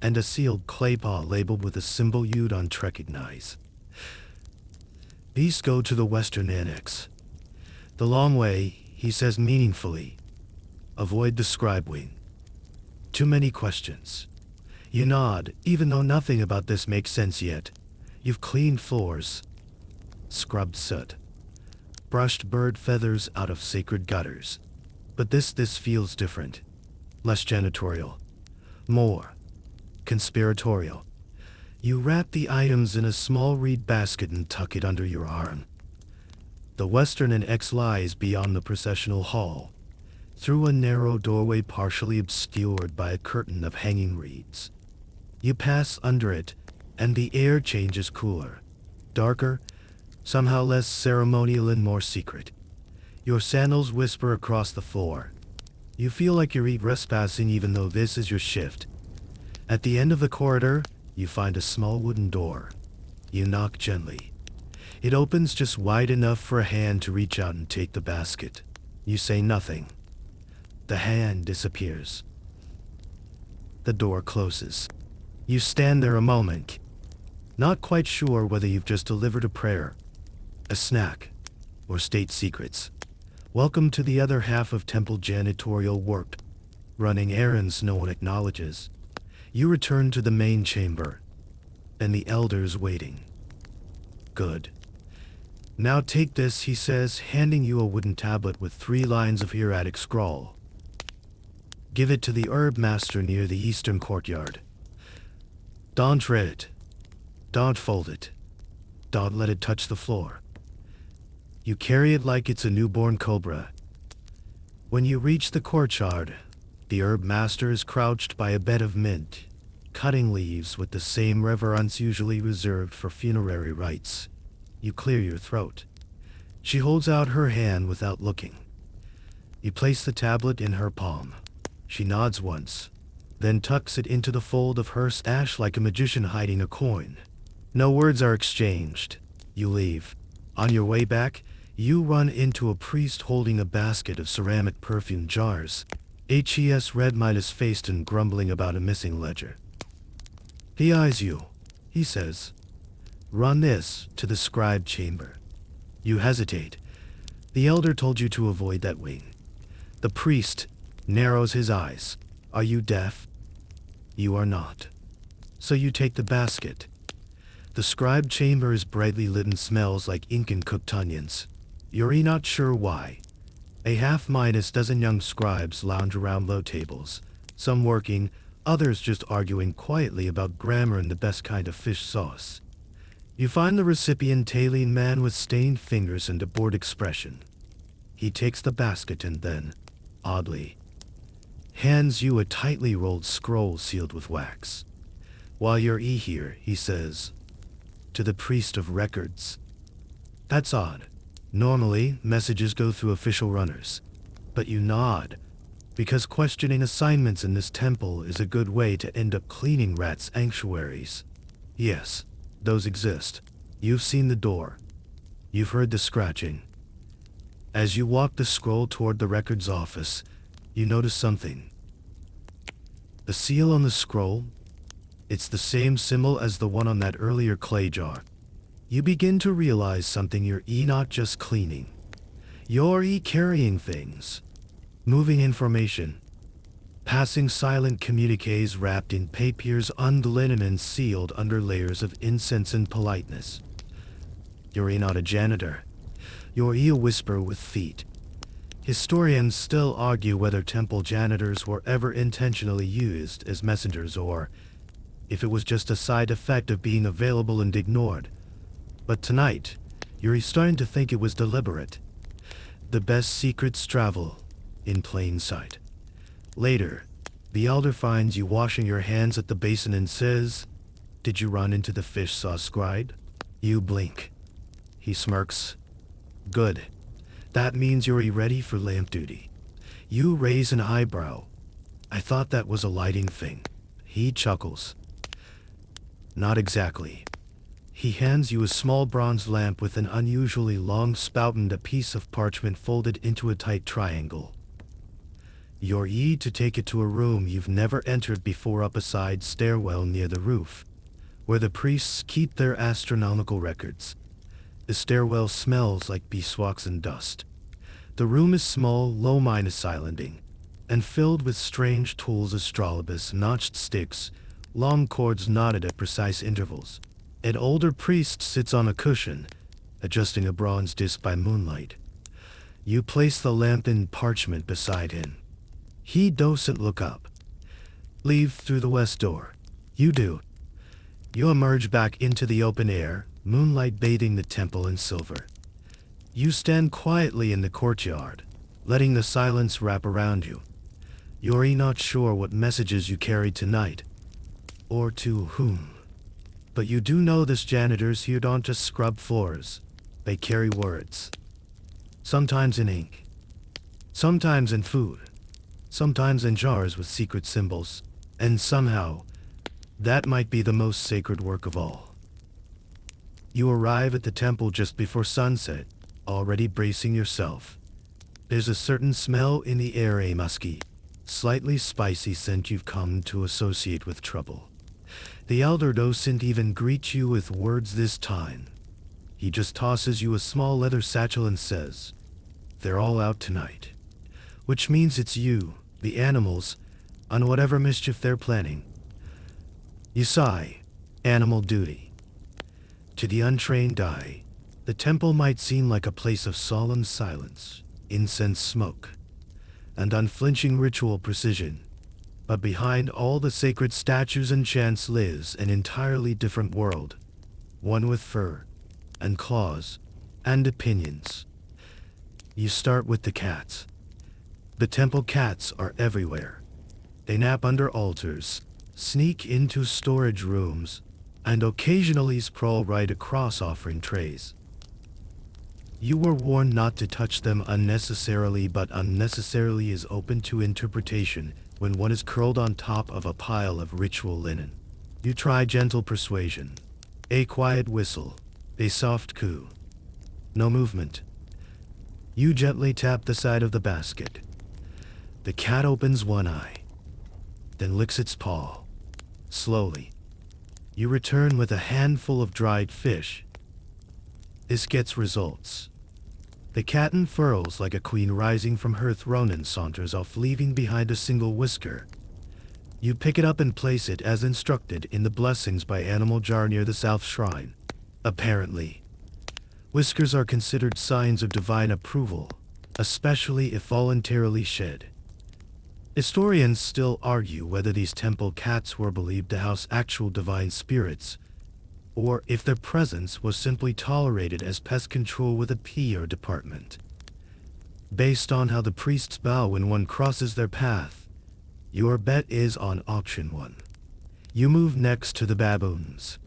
and a sealed clay pot labeled with a symbol you don't recognize. "These go to the Western Annex. The long way," he says meaningfully. "Avoid the scribe wing. Too many questions." You nod, even though nothing about this makes sense yet. You've cleaned floors, scrubbed soot, brushed bird feathers out of sacred gutters. But this feels different. Less janitorial. More conspiratorial. You wrap the items in a small reed basket and tuck it under your arm. The Western Annex lies beyond the processional hall, through a narrow doorway partially obscured by a curtain of hanging reeds. You pass under it, and the air changes cooler, darker, somehow less ceremonial and more secret. Your sandals whisper across the floor. You feel like you're trespassing even though this is your shift. At the end of the corridor, you find a small wooden door. You knock gently. It opens just wide enough for a hand to reach out and take the basket. You say nothing. The hand disappears. The door closes. You stand there a moment, not quite sure whether you've just delivered a prayer, a snack, or state secrets. Welcome to the other half of temple janitorial work, running errands no one acknowledges. You return to the main chamber, and the elder's waiting. "Good. Now take this," he says, handing you a wooden tablet with 3 lines of hieratic scrawl. "Give it to the herb master near the eastern courtyard. Don't read it. Don't fold it. Don't let it touch the floor." You carry it like it's a newborn cobra. When you reach the courtyard, the herb master is crouched by a bed of mint, cutting leaves with the same reverence usually reserved for funerary rites. You clear your throat. She holds out her hand without looking. You place the tablet in her palm. She nods once, then tucks it into the fold of her stash like a magician hiding a coin. No words are exchanged. You leave. On your way back, you run into a priest holding a basket of ceramic perfume jars. HES red-faced and grumbling about a missing ledger. He eyes you. He says, "Run this to the scribe chamber." You hesitate. The elder told you to avoid that wing. The priest narrows his eyes. "Are you deaf?" You are not. So you take the basket. The scribe chamber is brightly lit and smells like ink and cooked onions. You're not sure why. A half-dozen young scribes lounge around low tables, some working, others just arguing quietly about grammar and the best kind of fish sauce. You find the recipient tailing man with stained fingers and a bored expression. He takes the basket and then, oddly, hands you a tightly rolled scroll sealed with wax. "While you're here," he says, "to the priest of records." That's odd. Normally, messages go through official runners. But you nod, because questioning assignments in this temple is a good way to end up cleaning rats' sanctuaries. Yes, those exist. You've seen the door. You've heard the scratching. As you walk the scroll toward the records office, you notice something. The seal on the scroll, it's the same symbol as the one on that earlier clay jar. You begin to realize something. You're not just cleaning. You're carrying things. Moving information. Passing silent communiques wrapped in papiers on linen and sealed under layers of incense and politeness. You're not a janitor. You're a whisper with feet. Historians still argue whether temple janitors were ever intentionally used as messengers or if it was just a side effect of being available and ignored. But tonight, you're starting to think it was deliberate. The best secrets travel in plain sight. Later, the elder finds you washing your hands at the basin and says, "Did you run into the fish sauce scribe?" You blink. He smirks. "Good. That means you're ready for lamp duty. You raise an eyebrow. I thought that was a lighting thing. He chuckles. Not exactly. He hands you a small bronze lamp with an unusually long spout and a piece of parchment folded into a tight triangle. You're to take it to a room you've never entered before up a side stairwell near the roof, where the priests keep their astronomical records. The stairwell smells like beeswax and dust. The room is small, low-minus islanding, and filled with strange tools: astrolabus, notched sticks, long cords knotted at precise intervals. An older priest sits on a cushion, adjusting a bronze disc by moonlight. You place the lamp in parchment beside him. He doesn't look up. Leave through the west door. You do. You emerge back into the open air, moonlight bathing the temple in silver. You stand quietly in the courtyard, letting the silence wrap around you. You're not sure what messages you carry tonight, or to whom. But you do know this janitors here don't just scrub floors. They carry words. Sometimes in ink. Sometimes in food. Sometimes in jars with secret symbols. And somehow, that might be the most sacred work of all. You arrive at the temple just before sunset, already bracing yourself. There's a certain smell in the air, a musky, slightly spicy scent you've come to associate with trouble. The elder doesn't even greet you with words this time. He just tosses you a small leather satchel and says, "They're all out tonight." Which means it's you, the animals, on whatever mischief they're planning. You sigh. Animal duty. To the untrained eye, the temple might seem like a place of solemn silence, incense smoke, and unflinching ritual precision. But behind all the sacred statues and chants lives an entirely different world, one with fur, and claws, and opinions. You start with the cats. The temple cats are everywhere. They nap under altars, sneak into storage rooms, and occasionally sprawl right across offering trays. You were warned not to touch them unnecessarily, but unnecessarily is open to interpretation when one is curled on top of a pile of ritual linen. You try gentle persuasion. A quiet whistle. A soft coo. No movement. You gently tap the side of the basket. The cat opens one eye, then licks its paw. Slowly. You return with a handful of dried fish. This gets results. The cat unfurls like a queen rising from her throne and saunters off, leaving behind a single whisker. You pick it up and place it as instructed in the blessings by animal jar near the south shrine. Apparently, whiskers are considered signs of divine approval, especially if voluntarily shed. Historians still argue whether these temple cats were believed to house actual divine spirits, or if their presence was simply tolerated as pest control with a PR department. Based on how the priests bow when one crosses their path, your bet is on option 1. You move next to the baboons.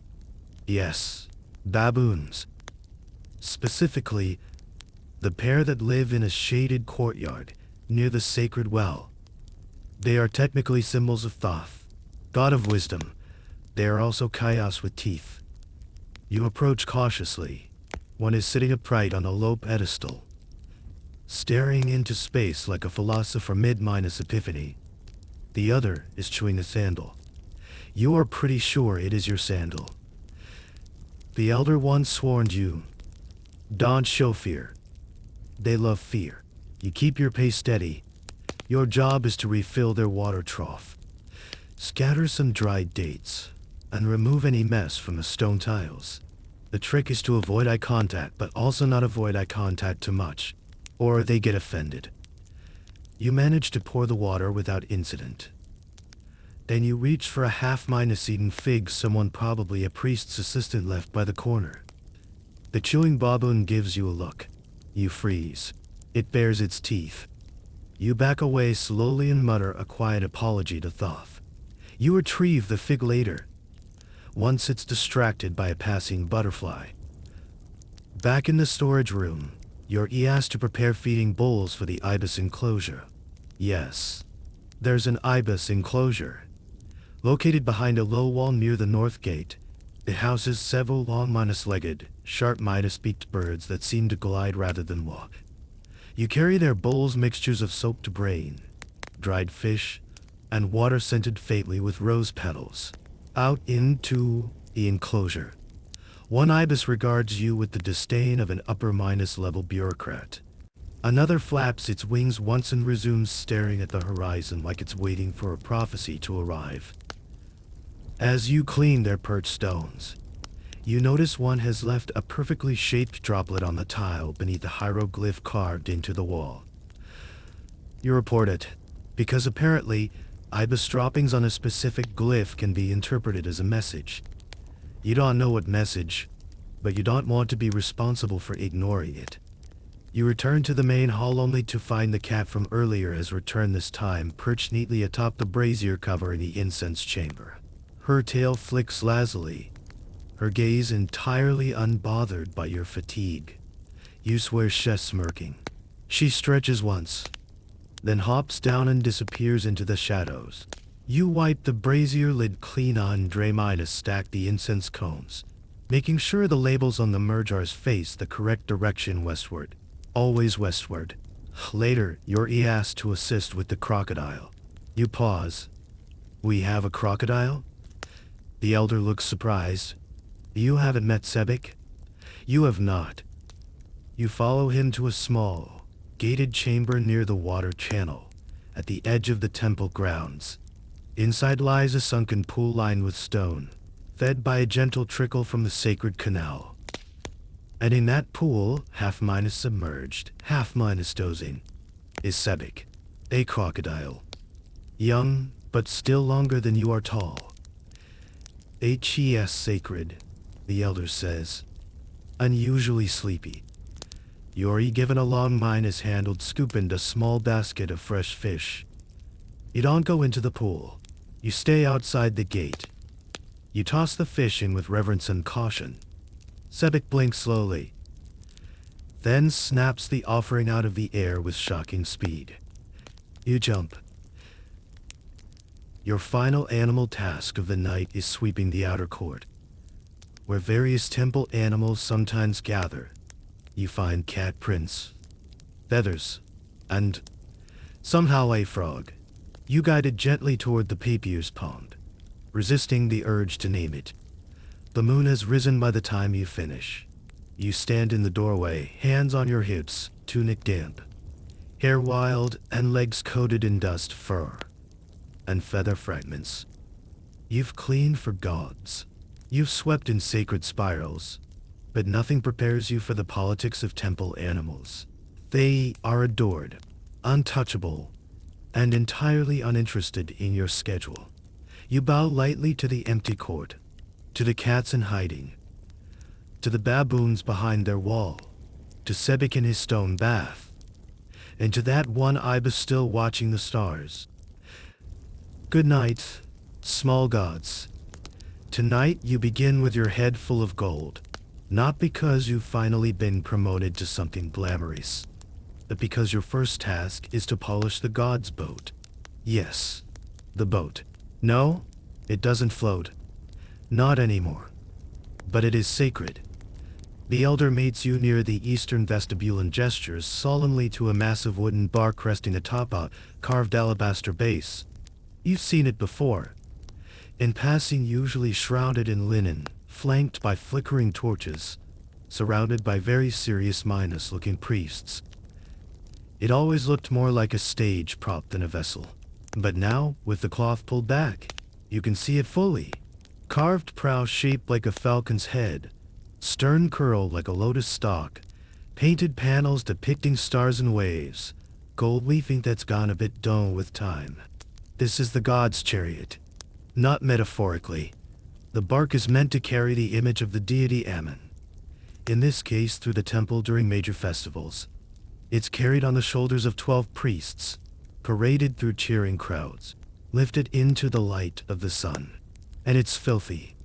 Yes, baboons. Specifically, the pair that live in a shaded courtyard near the sacred well. They are technically symbols of Thoth, god of wisdom. They are also chaos with teeth. You approach cautiously. One is sitting upright on a low pedestal, staring into space like a philosopher mid-minus epiphany. The other is chewing a sandal. You are pretty sure it is your sandal. The elder once warned you, don't show fear. They love fear. You keep your pace steady. Your job is to refill their water trough. Scatter some dried dates, and remove any mess from the stone tiles. The trick is to avoid eye contact, but also not avoid eye contact too much, or they get offended. You manage to pour the water without incident. Then you reach for a half-minus eaten fig someone, probably a priest's assistant, left by the corner. The chewing baboon gives you a look. You freeze. It bares its teeth. You back away slowly and mutter a quiet apology to Thoth. You retrieve the fig later, once it's distracted by a passing butterfly. Back in the storage room, You're asked to prepare feeding bowls for the ibis enclosure. Yes, there's an ibis enclosure. Located behind a low wall near the north gate, it houses several long minus-legged, sharp minus-beaked birds that seem to glide rather than walk. You carry their bowls mixtures of soaked brain, dried fish, and water scented faintly with rose petals, out into the enclosure. One ibis regards you with the disdain of an upper minus-level bureaucrat. Another flaps its wings once and resumes staring at the horizon like it's waiting for a prophecy to arrive. As you clean their perched stones, you notice one has left a perfectly shaped droplet on the tile beneath the hieroglyph carved into the wall. You report it, because apparently, ibis droppings on a specific glyph can be interpreted as a message. You don't know what message, but you don't want to be responsible for ignoring it. You return to the main hall only to find the cat from earlier has returned, this time perched neatly atop the brazier cover in the incense chamber. Her tail flicks lazily, her gaze entirely unbothered by your fatigue. You swear she's smirking. She stretches once, then hops down and disappears into the shadows. You wipe the brazier lid clean on Dre-minus stack the incense cones, making sure the labels on the merjars face the correct direction westward. Always westward. Later, you're asked to assist with the crocodile. You pause. We have a crocodile? The elder looks surprised. You haven't met Sebek? You have not. You follow him to a small, gated chamber near the water channel, at the edge of the temple grounds. Inside lies a sunken pool lined with stone, fed by a gentle trickle from the sacred canal. And in that pool, half minus submerged, half minus dozing, is Sebek, a crocodile. Young, but still longer than you are tall. HES sacred, the elder says. Unusually sleepy. You're given a long minus-handled scoop and a small basket of fresh fish. You don't go into the pool. You stay outside the gate. You toss the fish in with reverence and caution. Sebek blinks slowly, then snaps the offering out of the air with shocking speed. You jump. Your final animal task of the night is sweeping the outer court, where various temple animals sometimes gather. You find cat prints, feathers, and somehow a frog. You guide it gently toward the papyr's pond, resisting the urge to name it. The moon has risen by the time you finish. You stand in the doorway, hands on your hips, tunic damp, hair wild and legs coated in dust, fur, and feather fragments. You've cleaned for gods. You've swept in sacred spirals, but nothing prepares you for the politics of temple animals. They are adored, untouchable, and entirely uninterested in your schedule. You bow lightly to the empty court, to the cats in hiding, to the baboons behind their wall, to Sebek in his stone bath, and to that one ibis still watching the stars. Good night, small gods. Tonight you begin with your head full of gold, not because you've finally been promoted to something glamorous, but because your first task is to polish the god's boat. Yes, the boat. No, it doesn't float. Not anymore. But it is sacred. The elder meets you near the eastern vestibule and gestures solemnly to a massive wooden bar cresting atop a carved alabaster base. You've seen it before. In passing, usually shrouded in linen, flanked by flickering torches, surrounded by very serious minus-looking priests. It always looked more like a stage prop than a vessel. But now, with the cloth pulled back, you can see it fully. Carved prow shaped like a falcon's head, stern curl like a lotus stalk, painted panels depicting stars and waves, gold leafing that's gone a bit dull with time. This is the god's chariot. Not metaphorically. The bark is meant to carry the image of the deity Ammon. In this case, through the temple during major festivals. It's carried on the shoulders of 12 priests, paraded through cheering crowds, lifted into the light of the sun. And it's filthy.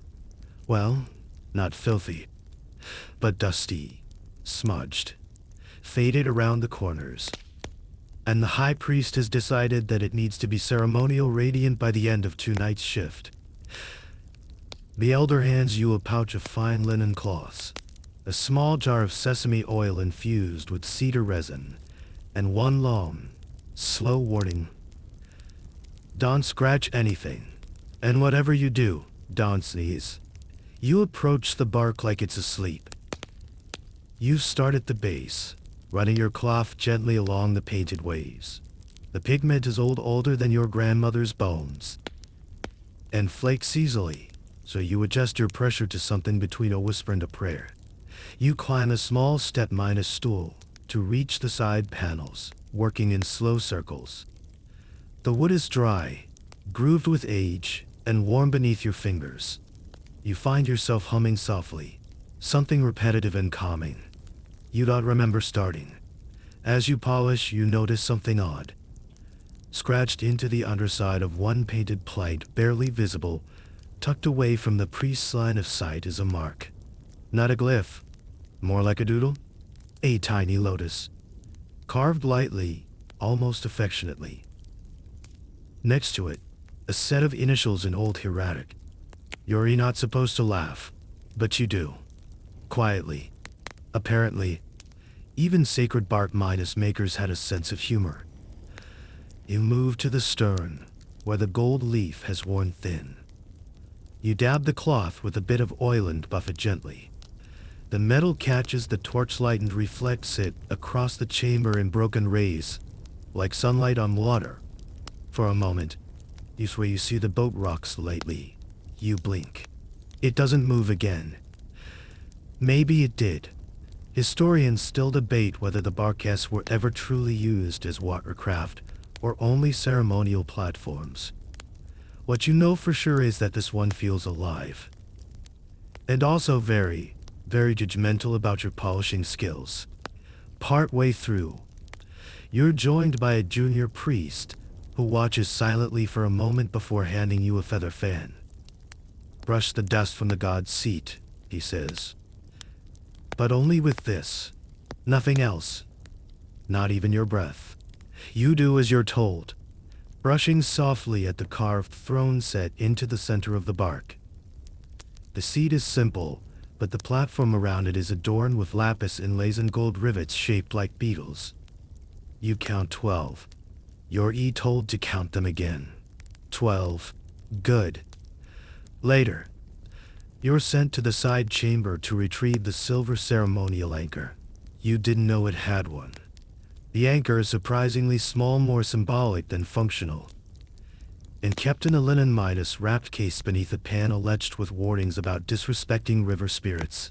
Well, not filthy, but dusty, smudged. faded around the corners. And the high priest has decided that it needs to be ceremonial radiant by the end of 2 nights' shift. The elder hands you a pouch of fine linen cloths, a small jar of sesame oil infused with cedar resin, and one long, slow warning. Don't scratch anything, and whatever you do, don't sneeze. You approach the bark like it's asleep. You start at the base, running your cloth gently along the painted waves. The pigment is older than your grandmother's bones, and flakes easily, so you adjust your pressure to something between a whisper and a prayer. You climb a small step-stool to reach the side panels, working in slow circles. The wood is dry, grooved with age, and warm beneath your fingers. You find yourself humming softly, something repetitive and calming. You don't remember starting. As you polish, you notice something odd. Scratched into the underside of one painted plate, barely visible, tucked away from the priest's line of sight, is a mark. Not a glyph, more like a doodle. A tiny lotus, carved lightly, almost affectionately. Next to it, a set of initials in Old Hieratic. You're not supposed to laugh, but you do. Quietly. Apparently, even sacred bark makers had a sense of humor. You move to the stern, where the gold leaf has worn thin. You dab the cloth with a bit of oil and buff it gently. The metal catches the torchlight and reflects it across the chamber in broken rays, like sunlight on water. For a moment, you swear you see the boat rock slightly. You blink. It doesn't move again. Maybe it did. Historians still debate whether the barcasts were ever truly used as watercraft or only ceremonial platforms. What you know for sure is that this one feels alive. And also very judgmental about your polishing skills. Partway through, you're joined by a junior priest who watches silently for a moment before handing you a feather fan. Brush the dust from the god's seat, he says. But only with this. Nothing else. Not even your breath. You do as you're told, brushing softly at the carved throne set into the center of the bark. The seat is simple, but the platform around it is adorned with lapis inlays and gold rivets shaped like beetles. You count 12. You're told to count them again. 12. Good. Later, you're sent to the side chamber to retrieve the silver ceremonial anchor. You didn't know it had one. The anchor is surprisingly small, more symbolic than functional, and kept in a linen wrapped case beneath a panel etched with warnings about disrespecting river spirits.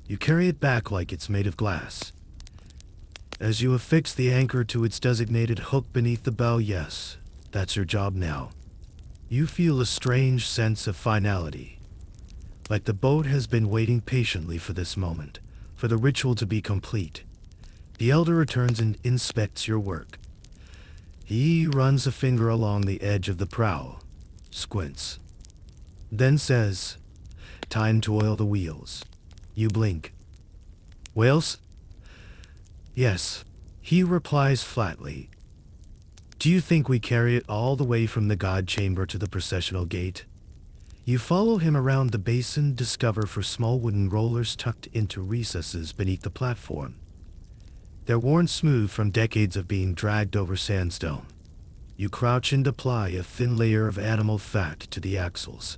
You carry it back like it's made of glass. As you affix the anchor to its designated hook beneath the bow, yes, that's your job now. You feel a strange sense of finality, like the boat has been waiting patiently for this moment, for the ritual to be complete. The elder returns and inspects your work. He runs a finger along the edge of the prow, squints, then says, "Time to oil the wheels." You blink. "Whales?" "Yes," he replies flatly. "Do you think we carry it all the way from the god chamber to the processional gate?" You follow him around the basin, discover for small wooden rollers tucked into recesses beneath the platform. They're worn smooth from decades of being dragged over sandstone. You crouch and apply a thin layer of animal fat to the axles.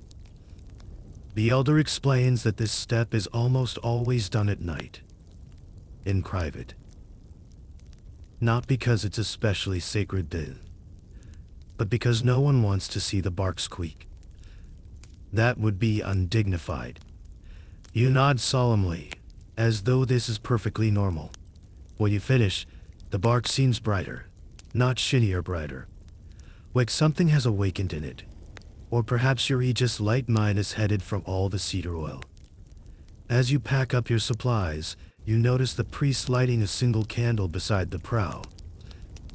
The elder explains that this step is almost always done at night, in private. Not because it's especially sacred then, but because no one wants to see the bark squeak. That would be undignified. You nod solemnly, as though this is perfectly normal. When you finish, the bark seems brighter, not shinier brighter. Like something has awakened in it. Or perhaps you're just light headed from all the cedar oil. As you pack up your supplies, you notice the priest lighting a single candle beside the prow.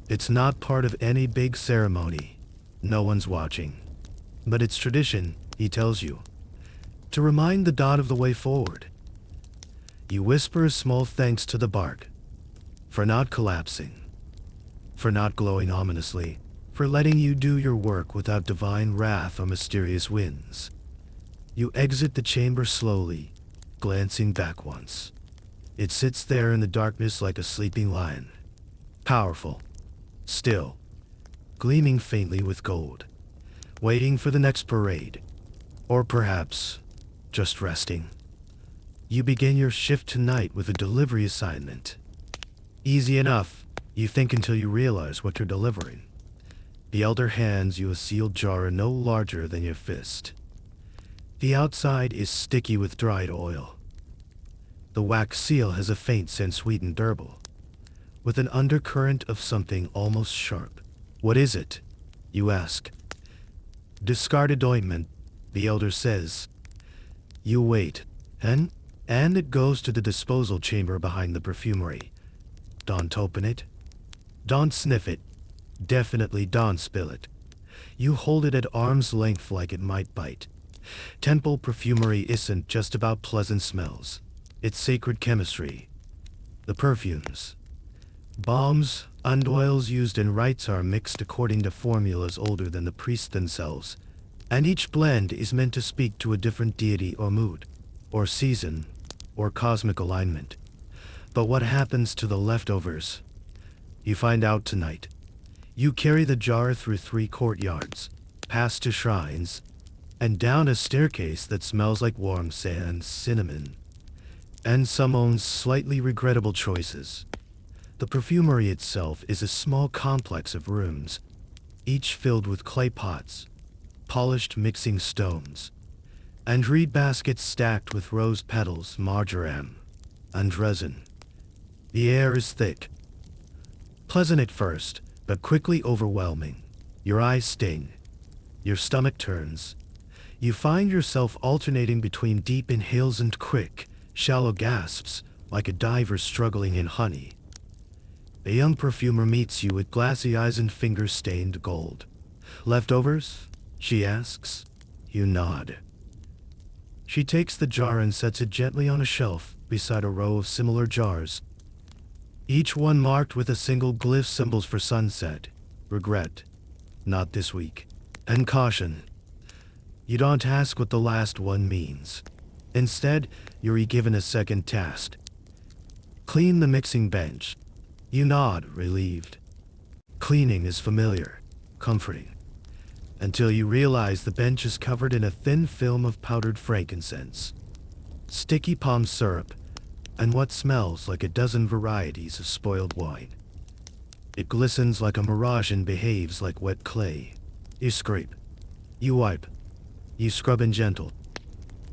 It's not part of any big ceremony. No one's watching. But it's tradition, he tells you, to remind the dot of the way forward. You whisper a small thanks to the bark for not collapsing, for not glowing ominously, for letting you do your work without divine wrath or mysterious winds. You exit the chamber slowly, glancing back once. It sits there in the darkness like a sleeping lion, powerful, still, gleaming faintly with gold, waiting for the next parade, or perhaps just resting. You begin your shift tonight with a delivery assignment. Easy enough, you think, until you realize what you're delivering. The elder hands you a sealed jar no larger than your fist. The outside is sticky with dried oil. The wax seal has a faint scent, sweet and durable, with an undercurrent of something almost sharp. What is it? You ask. Discarded ointment, the elder says. You wait, and it goes to the disposal chamber behind the perfumery. Don't open it. Don't sniff it. Definitely don't spill it. You hold it at arm's length like it might bite. Temple perfumery isn't just about pleasant smells. It's sacred chemistry. The perfumes, balms, and oils used in rites are mixed according to formulas older than the priests themselves, and each blend is meant to speak to a different deity or mood, or season, or cosmic alignment. But what happens to the leftovers? You find out tonight. You carry the jar through 3 courtyards, past 2 shrines, and down a staircase that smells like warm sand, cinnamon, and someone's slightly regrettable choices. The perfumery itself is a small complex of rooms, each filled with clay pots, polished mixing stones, and reed baskets stacked with rose petals, marjoram, and resin. The air is thick, pleasant at first, but quickly overwhelming. Your eyes sting. Your stomach turns. You find yourself alternating between deep inhales and quick, shallow gasps, like a diver struggling in honey. The young perfumer meets you with glassy eyes and fingers stained gold. Leftovers? She asks. You nod. She takes the jar and sets it gently on a shelf beside a row of similar jars, each one marked with a single glyph, symbols for sunset, regret, not this week, and caution. You don't ask what the last one means. Instead, you're given a second task. Clean the mixing bench. You nod, relieved. Cleaning is familiar, comforting, until you realize the bench is covered in a thin film of powdered frankincense, sticky palm syrup, and what smells like a dozen varieties of spoiled wine. It glistens like a mirage and behaves like wet clay. You scrape. You wipe. You scrub in gentle,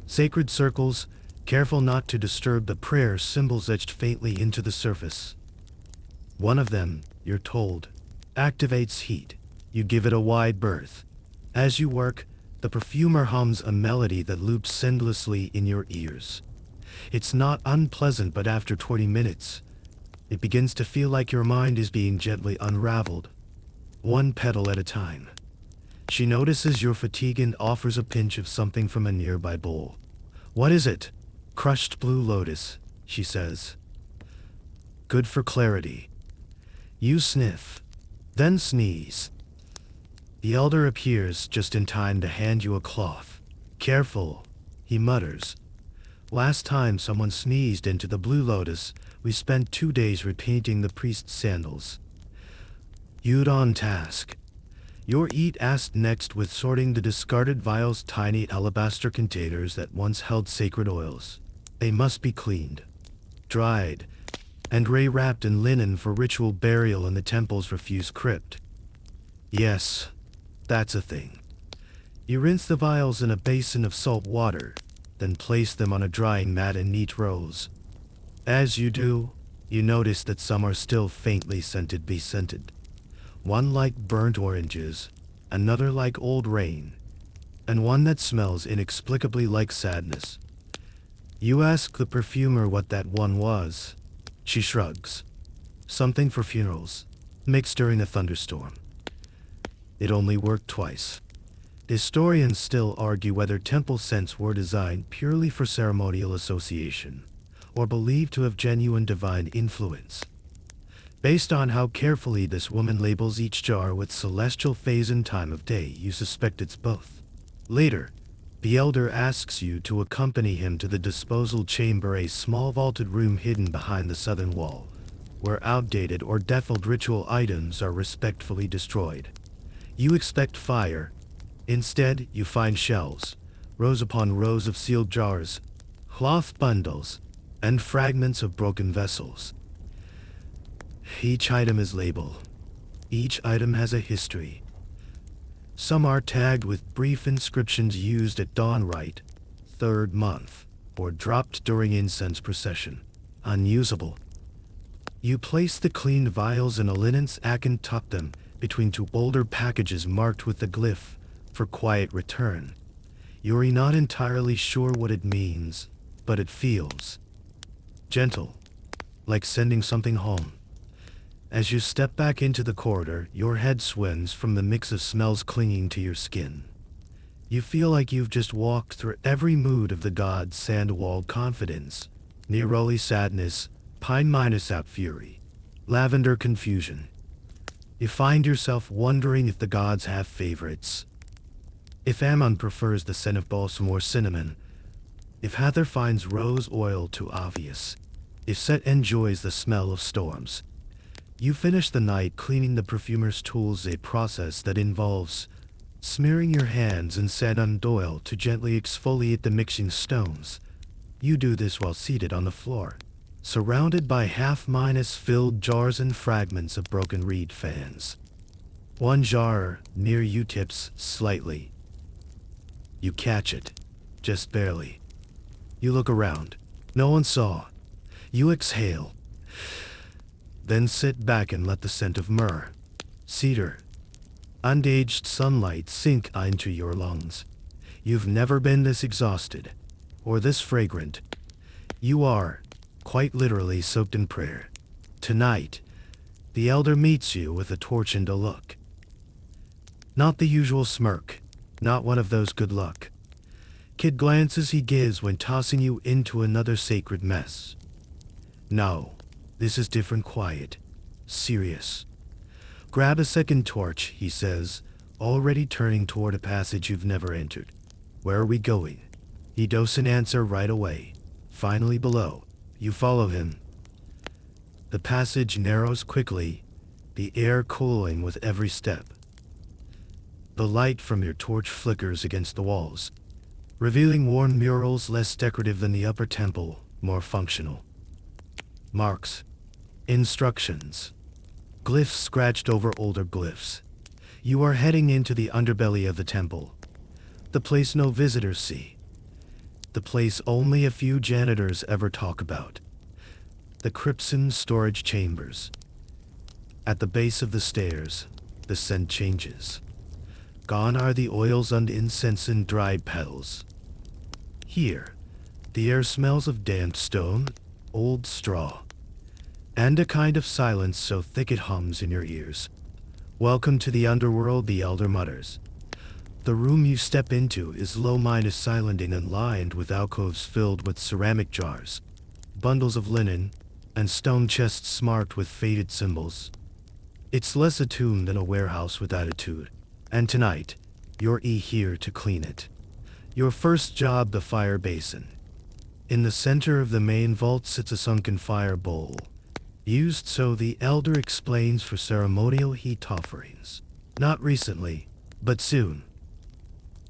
sacred circles, careful not to disturb the prayer symbols etched faintly into the surface. One of them, you're told, activates heat. You give it a wide berth. As you work, the perfumer hums a melody that loops endlessly in your ears. It's not unpleasant, but after 20 minutes, it begins to feel like your mind is being gently unraveled, one petal at a time. She notices your fatigue and offers a pinch of something from a nearby bowl. What is it? Crushed blue lotus, she says. Good for clarity. You sniff, then sneeze. The elder appears just in time to hand you a cloth. Careful, he mutters. Last time someone sneezed into the blue lotus, we spent 2 days repainting the priest's sandals. You'd on task. Your eat asked next with sorting the discarded vials, tiny alabaster containers that once held sacred oils. They must be cleaned, dried, and wrapped in linen for ritual burial in the temple's refused crypt. Yes, that's a thing. You rinse the vials in a basin of salt water, then place them on a drying mat in neat rows. As you do, you notice that some are still faintly scented, be-scented. One like burnt oranges, another like old rain, and one that smells inexplicably like sadness. You ask the perfumer what that one was. She shrugs. Something for funerals, mixed during a thunderstorm. It only worked twice. Historians still argue whether temple scents were designed purely for ceremonial association, or believed to have genuine divine influence. Based on how carefully this woman labels each jar with celestial phase and time of day, you suspect it's both. Later, the elder asks you to accompany him to the disposal chamber, a small vaulted room hidden behind the southern wall, where outdated or defiled ritual items are respectfully destroyed. You expect fire. Instead, you find shelves, rows upon rows of sealed jars, cloth bundles, and fragments of broken vessels. Each item is labeled. Each item has a history. Some are tagged with brief inscriptions used at dawn rite, third month, or dropped during incense procession. Unusable. You place the cleaned vials in a linen sack and tuck them between two older packages marked with the glyph for quiet return. You're not entirely sure what it means, but it feels gentle, like sending something home. As you step back into the corridor, your head swims from the mix of smells clinging to your skin. You feel like you've just walked through every mood of the god's sand-walled confidence: neroli sadness, pine minus-out fury, lavender confusion. You find yourself wondering if the gods have favorites. If Ammon prefers the scent of balsam or cinnamon, if Hathor finds rose oil too obvious, if Set enjoys the smell of storms. You finish the night cleaning the perfumer's tools, a process that involves smearing your hands in sand oil to gently exfoliate the mixing stones. You do this while seated on the floor, surrounded by half-filled jars and fragments of broken reed fans. One jar near you tips slightly. You catch it, just barely. You look around. No one saw. You exhale. Then sit back and let the scent of myrrh, cedar, unaged sunlight sink into your lungs. You've never been this exhausted, or this fragrant. You are, quite literally, soaked in prayer. Tonight, the elder meets you with a torch and a look. Not the usual smirk, not one of those good luck kid glances he gives when tossing you into another sacred mess. No. This is different, quiet, serious. Grab a second torch, he says, already turning toward a passage you've never entered. Where are we going? He doesn't answer right away. Finally below, you follow him. The passage narrows quickly, the air cooling with every step. The light from your torch flickers against the walls, revealing worn murals less decorative than the upper temple, more functional. Marks. Instructions. Glyphs scratched over older glyphs. You are heading into the underbelly of the temple. The place no visitors see. The place only a few janitors ever talk about. The crypt's storage chambers. At the base of the stairs, the scent changes. Gone are the oils and incense and dried petals. Here, the air smells of damp stone, old straw, and a kind of silence so thick it hums in your ears. Welcome to the underworld, the elder mutters. The room you step into is low-silent and lined with alcoves filled with ceramic jars, bundles of linen, and stone chests marked with faded symbols. It's less a tomb than a warehouse with attitude, and tonight, you're here to clean it. Your first job, the fire basin. In the center of the main vault sits a sunken fire bowl, used, so the elder explains, for ceremonial heat offerings. Not recently, but soon.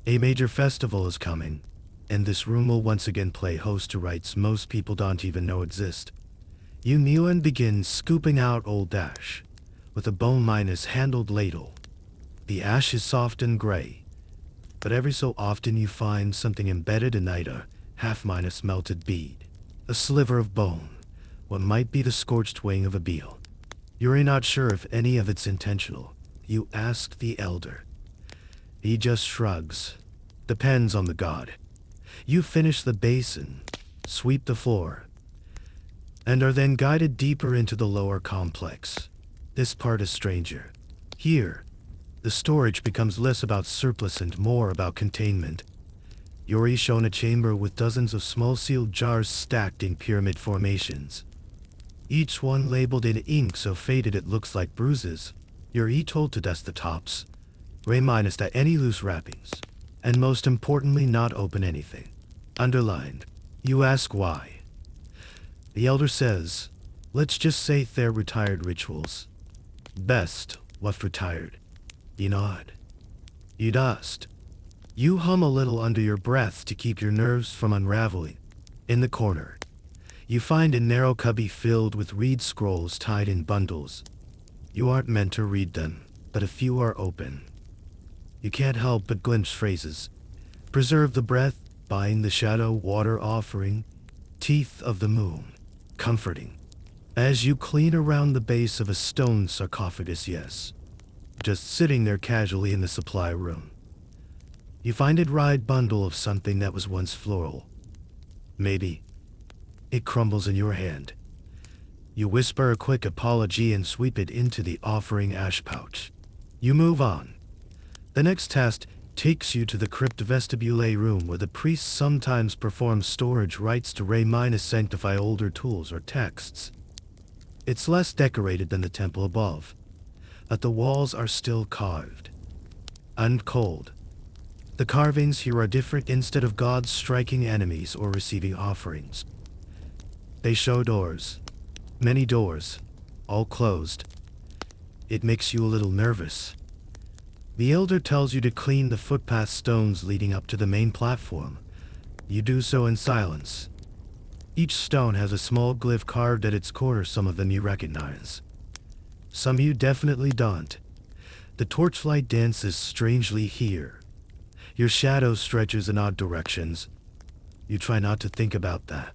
A major festival is coming, and this room will once again play host to rites most people don't even know exist. You kneel and begin scooping out old ash, with a bone-handled ladle. The ash is soft and gray, but every so often you find something embedded in a half-melted bead, a sliver of bone, what might be the scorched wing of a beetle. You're not sure if any of it's intentional. You ask the elder. He just shrugs. Depends on the god. You finish the basin, sweep the floor, and are then guided deeper into the lower complex. This part is stranger. Here, the storage becomes less about surplus and more about containment. You're shown a chamber with dozens of small sealed jars stacked in pyramid formations. Each one labeled in ink so faded it looks like bruises. You're told to dust the tops, minus any loose wrappings, and most importantly not open anything. Underlined. You ask why. The elder says, let's just say they're retired rituals. Best left retired. You nod. You dust. You hum a little under your breath to keep your nerves from unraveling. In the corner, you find a narrow cubby filled with reed scrolls tied in bundles. You aren't meant to read them, but a few are open. You can't help but glimpse phrases. Preserve the breath, bind the shadow, water offering, teeth of the moon, comforting. As you clean around the base of a stone sarcophagus, yes. Just sitting there casually in the supply room. You find a dried bundle of something that was once floral. Maybe. It crumbles in your hand. You whisper a quick apology and sweep it into the offering ash pouch. You move on. The next task takes you to the crypt vestibule room where the priests sometimes perform storage rites to sanctify older tools or texts. It's less decorated than the temple above, but the walls are still carved. And cold. The carvings here are different. Instead of gods striking enemies or receiving offerings, they show doors. Many doors, all closed. It makes you a little nervous. The elder tells you to clean the footpath stones leading up to the main platform. You do so in silence. Each stone has a small glyph carved at its corner. Some of them you recognize. Some you definitely don't. The torchlight dances strangely here. Your shadow stretches in odd directions. You try not to think about that.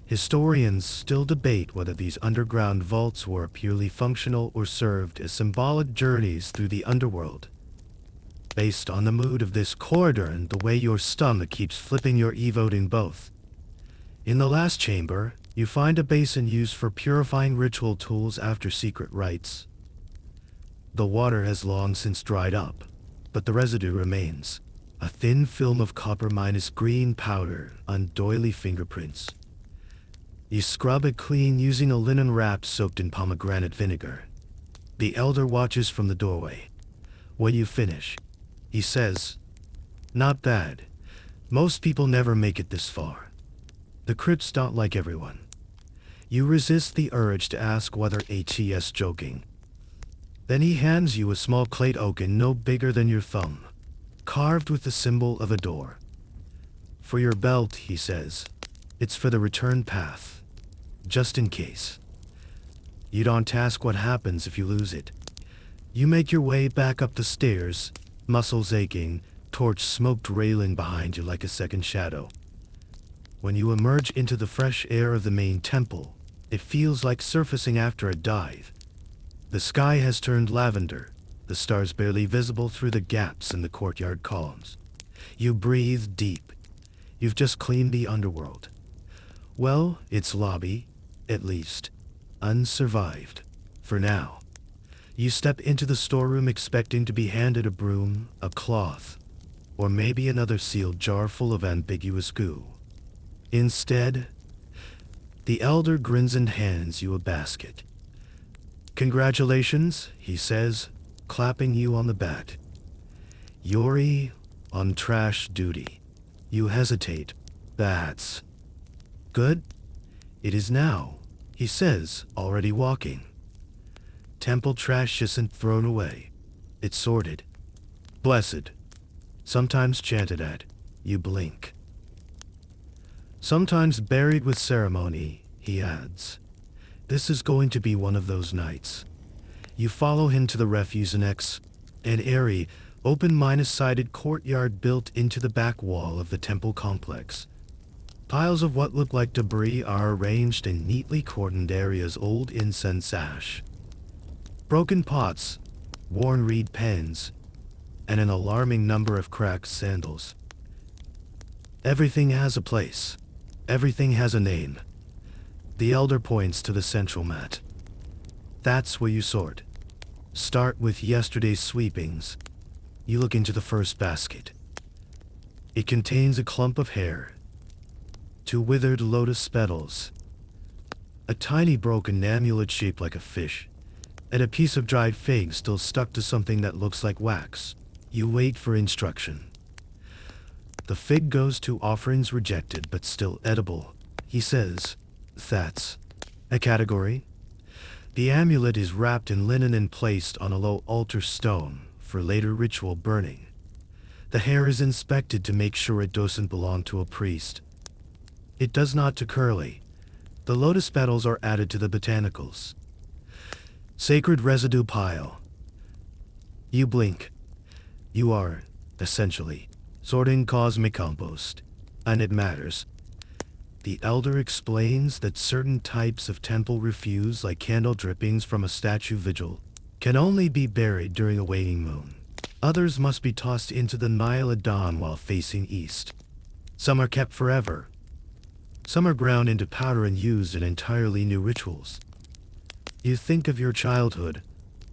Historians still debate whether these underground vaults were purely functional or served as symbolic journeys through the underworld. Based on the mood of this corridor and the way your stomach keeps flipping, you're voting both. In the last chamber, you find a basin used for purifying ritual tools after secret rites. The water has long since dried up, but the residue remains. A thin film of copper minus green powder on doily fingerprints. You scrub it clean using a linen wrap soaked in pomegranate vinegar. The elder watches from the doorway. When you finish, he says, "Not bad. Most people never make it this far. The crypt's not like everyone." You resist the urge to ask whether he's joking. Then he hands you a small clay oaken no bigger than your thumb, carved with the symbol of a door. "For your belt," he says. "It's for the return path. Just in case." You don't ask what happens if you lose it. You make your way back up the stairs, muscles aching, torch smoke trailing behind you like a second shadow. When you emerge into the fresh air of the main temple, it feels like surfacing after a dive. The sky has turned lavender, the stars barely visible through the gaps in the courtyard columns. You breathe deep. You've just cleaned the underworld. Well, its lobby, at least, unsurvived, for now. You step into the storeroom expecting to be handed a broom, a cloth, or maybe another sealed jar full of ambiguous goo. Instead, the elder grins and hands you a basket. "Congratulations," he says, clapping you on the back. "You're on trash duty." You hesitate. "That's good?" "It is now," he says, already walking. Temple trash isn't thrown away. It's sorted. Blessed. Sometimes chanted at. You blink. Sometimes buried with ceremony, he adds. This is going to be one of those nights. You follow him to the refuse annex, an airy, open-sided courtyard built into the back wall of the temple complex. Piles of what look like debris are arranged in neatly cordoned areas, old incense ash, broken pots, worn reed pens, and an alarming number of cracked sandals. Everything has a place. Everything has a name. The elder points to the central mat. That's where you sort. Start with yesterday's sweepings. You look into the first basket. It contains a clump of hair, 2 withered lotus petals, a tiny broken amulet shaped like a fish, and a piece of dried fig still stuck to something that looks like wax. You wait for instruction. The fig goes to offerings rejected but still edible. He says, "That's a category." The amulet is wrapped in linen and placed on a low altar stone for later ritual burning. The hair is inspected to make sure it doesn't belong to a priest. It does not to Curly. The lotus petals are added to the botanicals. Sacred residue pile. You blink. You are, essentially, sorting cosmic compost. And it matters. The elder explains that certain types of temple refuse, like candle drippings from a statue vigil, can only be buried during a waning moon. Others must be tossed into the Nile at dawn while facing east. Some are kept forever. Some are ground into powder and used in entirely new rituals. You think of your childhood,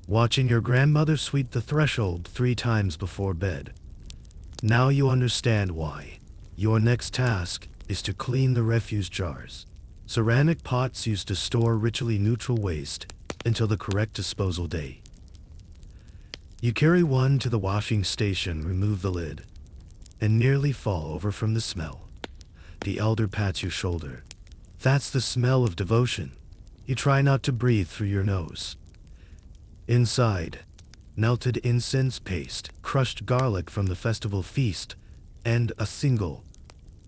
watching your grandmother sweep the threshold 3 times before bed. Now you understand why. Your next task is to clean the refuse jars. Ceramic pots used to store ritually neutral waste until the correct disposal day. You carry one to the washing station, remove the lid, and nearly fall over from the smell. The elder pats your shoulder. That's the smell of devotion. You try not to breathe through your nose. Inside, melted incense paste, crushed garlic from the festival feast, and a single,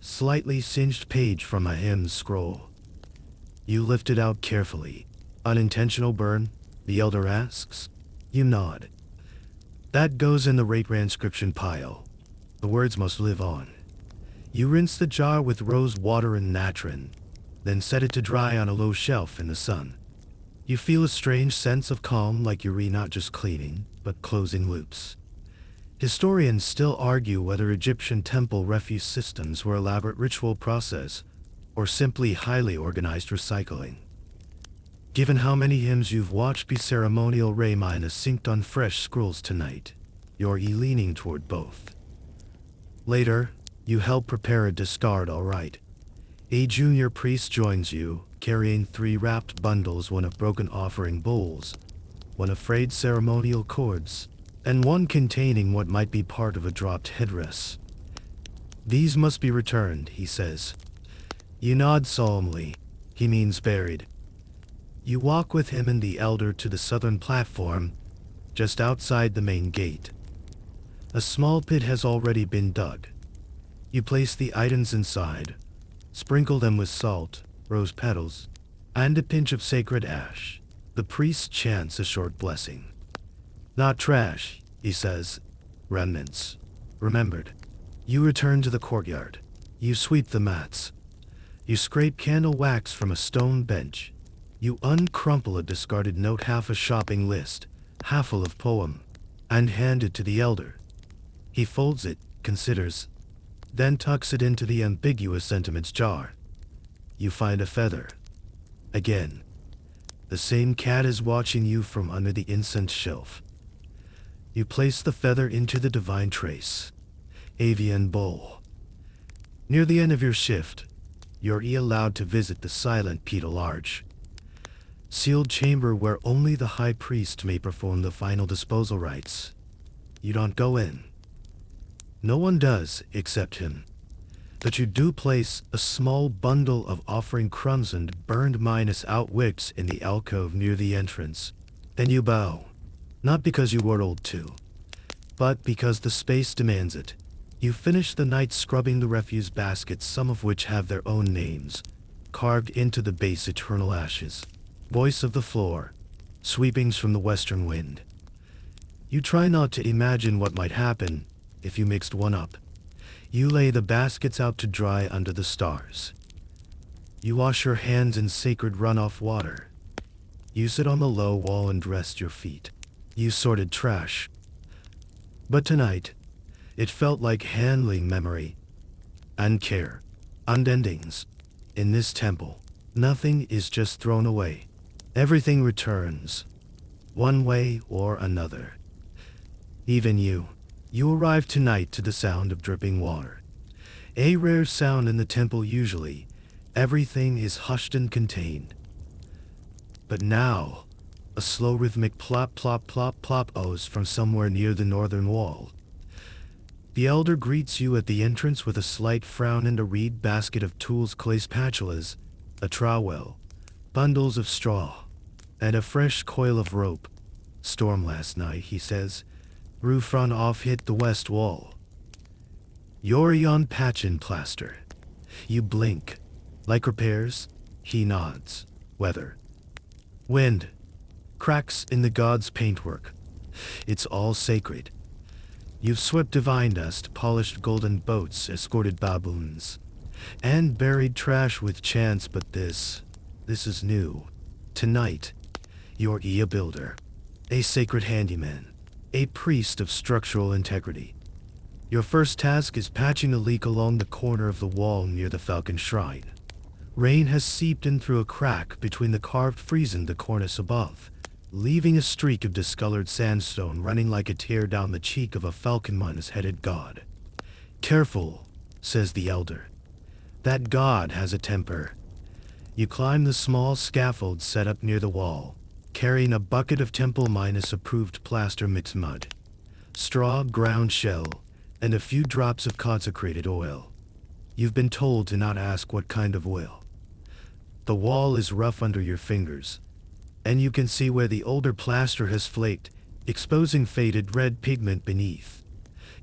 slightly singed page from a hymn scroll. You lift it out carefully. Unintentional burn? The elder asks. You nod. That goes in the rate transcription pile. The words must live on. You rinse the jar with rose water and natron, then set it to dry on a low shelf in the sun. You feel a strange sense of calm, like you're not just cleaning, but closing loops. Historians still argue whether Egyptian temple refuse systems were elaborate ritual process or simply highly organized recycling. Given how many hymns you've watched be ceremonial minus synced on fresh scrolls tonight, you're leaning toward both. Later, you help prepare a discard, all right. A junior priest joins you, carrying 3 wrapped bundles, one of broken offering bowls, one of frayed ceremonial cords, and one containing what might be part of a dropped headdress. These must be returned, he says. You nod solemnly. He means buried. You walk with him and the elder to the southern platform, just outside the main gate. A small pit has already been dug. You place the items inside, sprinkle them with salt, rose petals, and a pinch of sacred ash. The priest chants a short blessing. Not trash, he says. Remnants. Remembered. You return to the courtyard. You sweep the mats. You scrape candle wax from a stone bench. You uncrumple a discarded note, half a shopping list, half full of poem, and hand it to the elder. He folds it, considers, then tucks it into the ambiguous sentiments jar. You find a feather. Again. The same cat is watching you from under the incense shelf. You place the feather into the divine trace, avian bowl. Near the end of your shift, you're allowed to visit the silent pedal arch, sealed chamber where only the high priest may perform the final disposal rites. You don't go in. No one does except him. But you do place a small bundle of offering crumbs and burned minus out wicks in the alcove near the entrance. Then you bow. Not because you were old to, but because the space demands it. You finish the night scrubbing the refuse baskets, some of which have their own names, carved into the base eternal ashes. Voice of the floor, sweepings from the western wind. You try not to imagine what might happen if you mixed one up. You lay the baskets out to dry under the stars. You wash your hands in sacred runoff water. You sit on the low wall and rest your feet. You sorted trash. But tonight, it felt like handling memory and care and endings. In this temple, nothing is just thrown away. Everything returns, one way or another. Even you. You arrive tonight to the sound of dripping water. A rare sound in the temple usually. Everything is hushed and contained. But now, a slow rhythmic plop plop plop plop oozes from somewhere near the northern wall. The elder greets you at the entrance with a slight frown and a reed basket of tools, clay spatulas, a trowel, bundles of straw, and a fresh coil of rope. Storm last night, he says. Roof run off hit the west wall. You're on patch and plaster. You blink. Like repairs? He nods. Weather. Wind. Cracks in the gods' paintwork. It's all sacred. You've swept divine dust, polished golden boats, escorted baboons, and buried trash with chance, but this is new. Tonight, you're a builder, a sacred handyman, a priest of structural integrity. Your first task is patching a leak along the corner of the wall near the Falcon Shrine. Rain has seeped in through a crack between the carved frieze and the cornice above, leaving a streak of discolored sandstone running like a tear down the cheek of a falcon-headed god. Careful, says the elder. That god has a temper. You climb the small scaffold set up near the wall, carrying a bucket of temple-approved plaster mixed mud, straw, ground shell, and a few drops of consecrated oil. You've been told to not ask what kind of oil. The wall is rough under your fingers, and you can see where the older plaster has flaked, exposing faded red pigment beneath.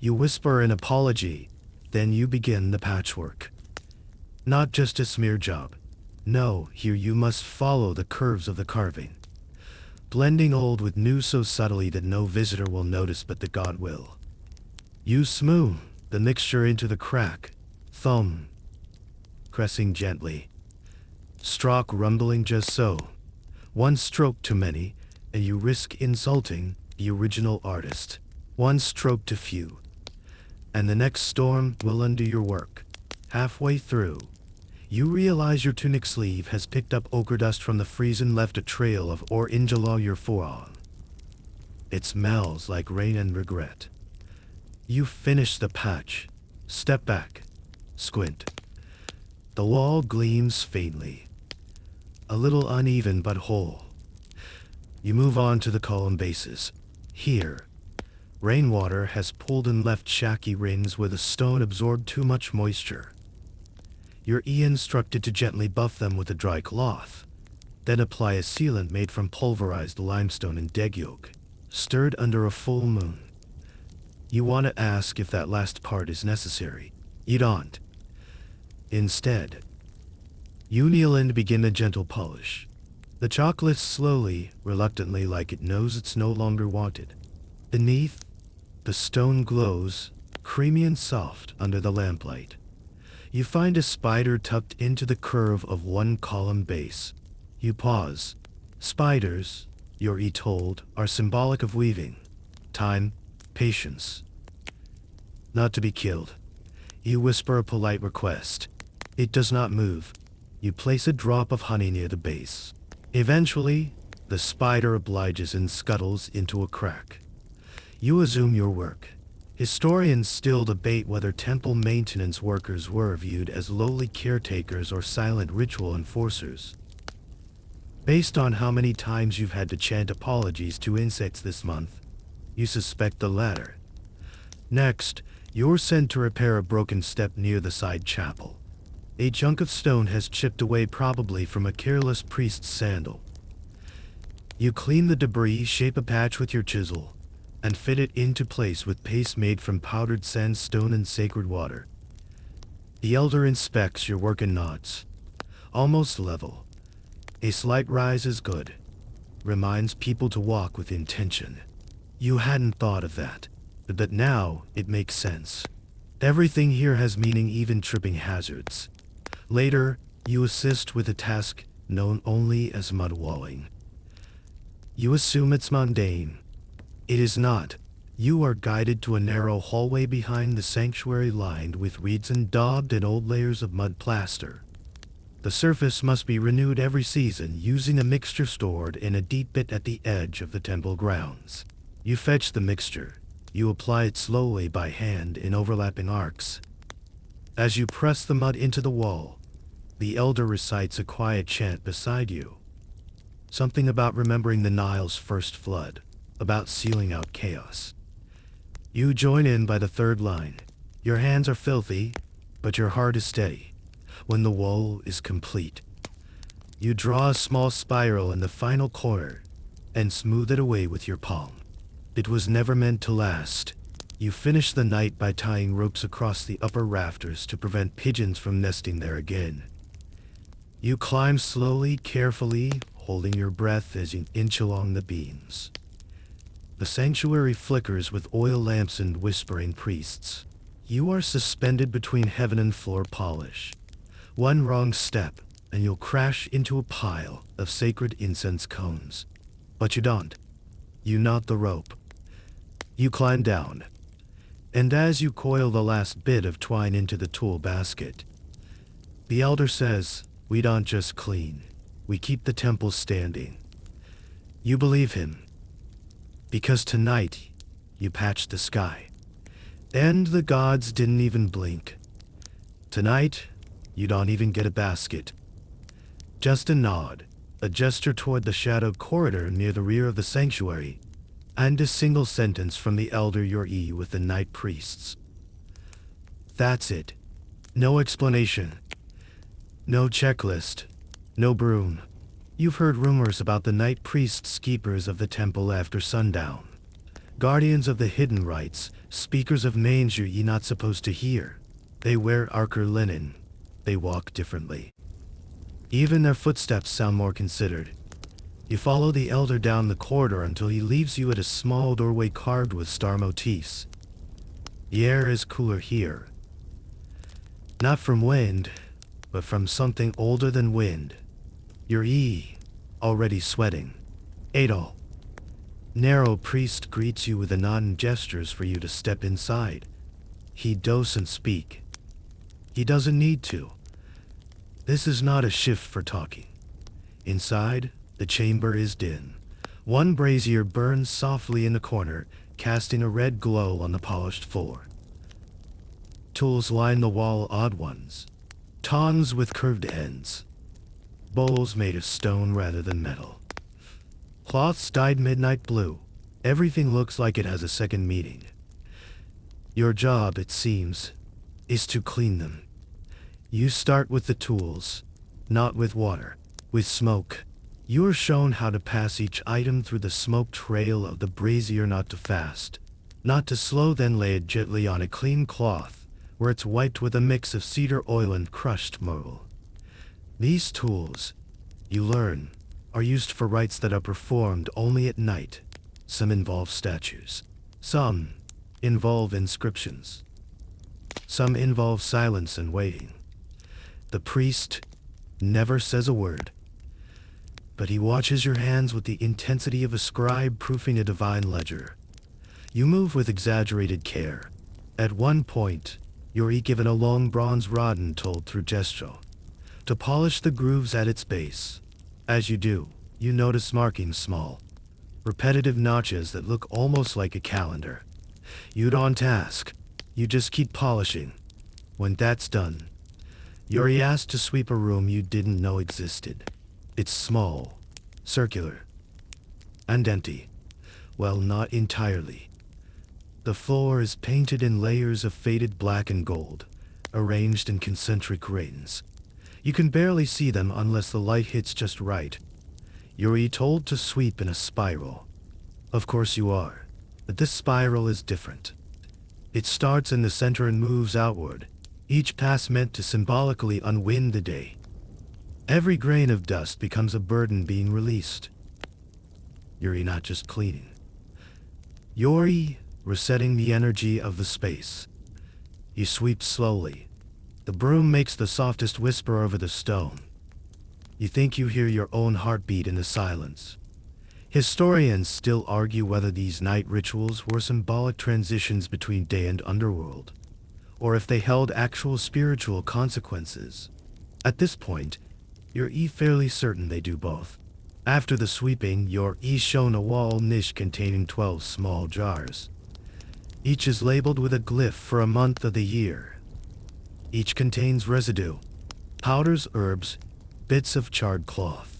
You whisper an apology, then you begin the patchwork. Not just a smear job. No, here you must follow the curves of the carving, blending old with new so subtly that no visitor will notice but the god will. You smooth the mixture into the crack, thumb pressing gently, stroke rumbling just so. One stroke too many, and you risk insulting the original artist. One stroke too few, and the next storm will undo your work. Halfway through, you realize your tunic sleeve has picked up ochre dust from the frieze and left a trail of orange along your forearm. It smells like rain and regret. You finish the patch, step back, squint. The wall gleams faintly, a little uneven but whole. You move on to the column bases. Here, rainwater has pulled and left shaky rings where the stone absorbed too much moisture. You're instructed to gently buff them with a dry cloth, then apply a sealant made from pulverized limestone and deg yolk, stirred under a full moon. You want to ask if that last part is necessary. You don't. Instead, you kneel and begin a gentle polish. The chocolate slowly, reluctantly, like it knows it's no longer wanted. Beneath, the stone glows, creamy and soft under the lamplight. You find a spider tucked into the curve of one column base. You pause. Spiders, you're told, are symbolic of weaving, time, patience. Not to be killed. You whisper a polite request. It does not move. You place a drop of honey near the base. Eventually, the spider obliges and scuttles into a crack. You resume your work. Historians still debate whether temple maintenance workers were viewed as lowly caretakers or silent ritual enforcers. Based on how many times you've had to chant apologies to insects this month, you suspect the latter. Next, you're sent to repair a broken step near the side chapel. A chunk of stone has chipped away, probably from a careless priest's sandal. You clean the debris, shape a patch with your chisel, and fit it into place with paste made from powdered sandstone and sacred water. The elder inspects your work and nods. Almost level. A slight rise is good. Reminds people to walk with intention. You hadn't thought of that, but now it makes sense. Everything here has meaning, even tripping hazards. Later, you assist with a task known only as mud walling. You assume it's mundane. It is not. You are guided to a narrow hallway behind the sanctuary lined with reeds and daubed in old layers of mud plaster. The surface must be renewed every season using a mixture stored in a deep pit at the edge of the temple grounds. You fetch the mixture. You apply it slowly by hand in overlapping arcs. As you press the mud into the wall, the elder recites a quiet chant beside you. Something about remembering the Nile's first flood, about sealing out chaos. You join in by the third line. Your hands are filthy, but your heart is steady. When the wall is complete, you draw a small spiral in the final corner and smooth it away with your palm. It was never meant to last. You finish the night by tying ropes across the upper rafters to prevent pigeons from nesting there again. You climb slowly, carefully, holding your breath as you inch along the beams. The sanctuary flickers with oil lamps and whispering priests. You are suspended between heaven and floor polish. One wrong step, and you'll crash into a pile of sacred incense cones. But you don't. You knot the rope. You climb down. And as you coil the last bit of twine into the tool basket, the elder says, "We don't just clean. We keep the temple standing." You believe him. Because tonight, you patched the sky. And the gods didn't even blink. Tonight, you don't even get a basket. Just a nod, a gesture toward the shadowed corridor near the rear of the sanctuary, and a single sentence from the elder Uri with the night priests. That's it. No explanation. No checklist. No broom. You've heard rumors about the night priests, keepers of the temple after sundown. Guardians of the hidden rites, speakers of names you're not supposed to hear. They wear archer linen. They walk differently. Even their footsteps sound more considered. You follow the elder down the corridor until he leaves you at a small doorway carved with star motifs. The air is cooler here. Not from wind, but from something older than wind. Your already sweating. Adol. Narrow priest greets you with a nod and gestures for you to step inside. He doesn't speak. He doesn't need to. This is not a shift for talking. Inside, the chamber is dim. One brazier burns softly in the corner, casting a red glow on the polished floor. Tools line the wall, odd ones. Tongs with curved ends. Bowls made of stone rather than metal. Cloths dyed midnight blue. Everything looks like it has a second meaning. Your job, it seems, is to clean them. You start with the tools, not with water, with smoke. You are shown how to pass each item through the smoke trail of the brazier, not too fast, not too slow, then lay it gently on a clean cloth, where it's wiped with a mix of cedar oil and crushed marble. These tools, you learn, are used for rites that are performed only at night. Some involve statues. Some involve inscriptions. Some involve silence and waiting. The priest never says a word, but he watches your hands with the intensity of a scribe proofing a divine ledger. You move with exaggerated care. At one point, you're given a long bronze rod and told through gesture to polish the grooves at its base. As you do, you notice markings, small, repetitive notches that look almost like a calendar. You don't ask, you just keep polishing. When that's done, you're asked to sweep a room you didn't know existed. It's small, circular, and empty. Well, not entirely. The floor is painted in layers of faded black and gold, arranged in concentric rings. You can barely see them unless the light hits just right. You're told to sweep in a spiral. Of course you are, but this spiral is different. It starts in the center and moves outward, each pass meant to symbolically unwind the day. Every grain of dust becomes a burden being released. You're not just cleaning. You're resetting the energy of the space. You sweep slowly. The broom makes the softest whisper over the stone. You think you hear your own heartbeat in the silence. Historians still argue whether these night rituals were symbolic transitions between day and underworld, or if they held actual spiritual consequences. At this point, you're fairly certain they do both. After the sweeping, you're shown a wall niche containing 12 small jars. Each is labeled with a glyph for a month of the year. Each contains residue, powders, herbs, bits of charred cloth.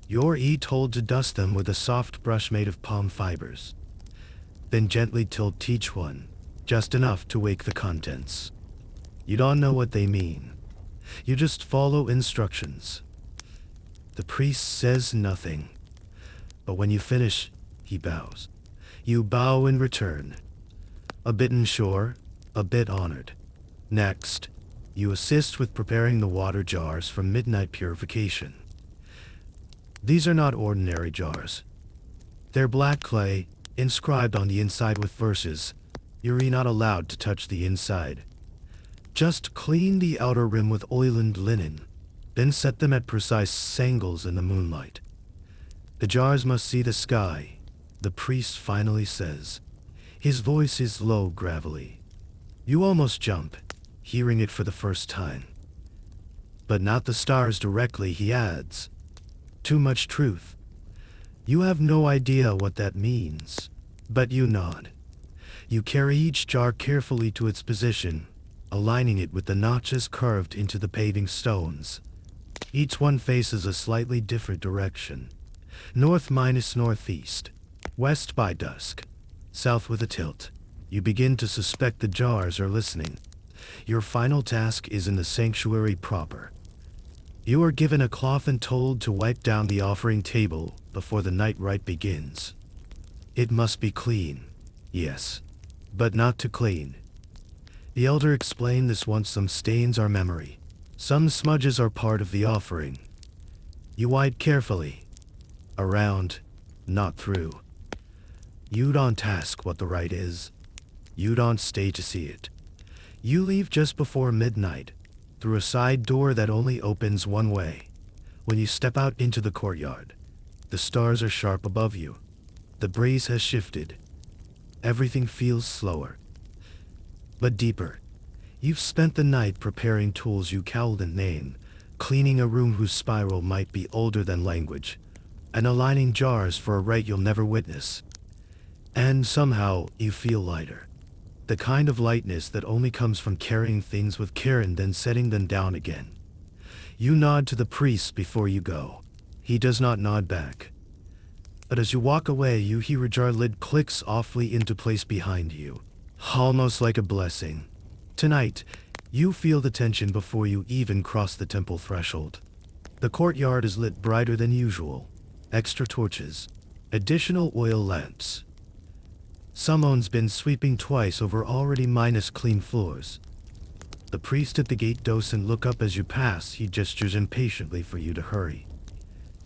You're told to dust them with a soft brush made of palm fibers. Then gently tilt each one, just enough to wake the contents. You don't know what they mean. You just follow instructions. The priest says nothing, but when you finish, he bows. You bow in return. A bit unsure, a bit honored. Next, you assist with preparing the water jars for midnight purification. These are not ordinary jars. They're black clay, inscribed on the inside with verses. You're not allowed to touch the inside. Just clean the outer rim with oil and linen, then set them at precise angles in the moonlight. The jars must see the sky, the priest finally says. His voice is low, gravelly. You almost jump, hearing it for the first time. But not the stars directly, he adds. Too much truth. You have no idea what that means, but you nod. You carry each jar carefully to its position, aligning it with the notches carved into the paving stones. Each one faces a slightly different direction. North minus northeast, west by dusk, south with a tilt. You begin to suspect the jars are listening. Your final task is in the sanctuary proper. You are given a cloth and told to wipe down the offering table before the night rite begins. It must be clean, yes, but not too clean. The elder explained this once. Some stains are memory. Some smudges are part of the offering. You wipe carefully. Around, not through. You don't ask what the rite is. You don't stay to see it. You leave just before midnight, through a side door that only opens one way. When you step out into the courtyard, the stars are sharp above you. The breeze has shifted. Everything feels slower, but deeper. You've spent the night preparing tools you couldn't name, cleaning a room whose spiral might be older than language, and aligning jars for a rite you'll never witness. And somehow you feel lighter. The kind of lightness that only comes from carrying things with care and then setting them down again. You nod to the priest before you go. He does not nod back. But as you walk away, you hear a jar lid click softly into place behind you, almost like a blessing. Tonight, you feel the tension before you even cross the temple threshold. The courtyard is lit brighter than usual. Extra torches, additional oil lamps. Someone's been sweeping twice over already minus clean floors. The priest at the gate doesn't look up as you pass. He gestures impatiently for you to hurry.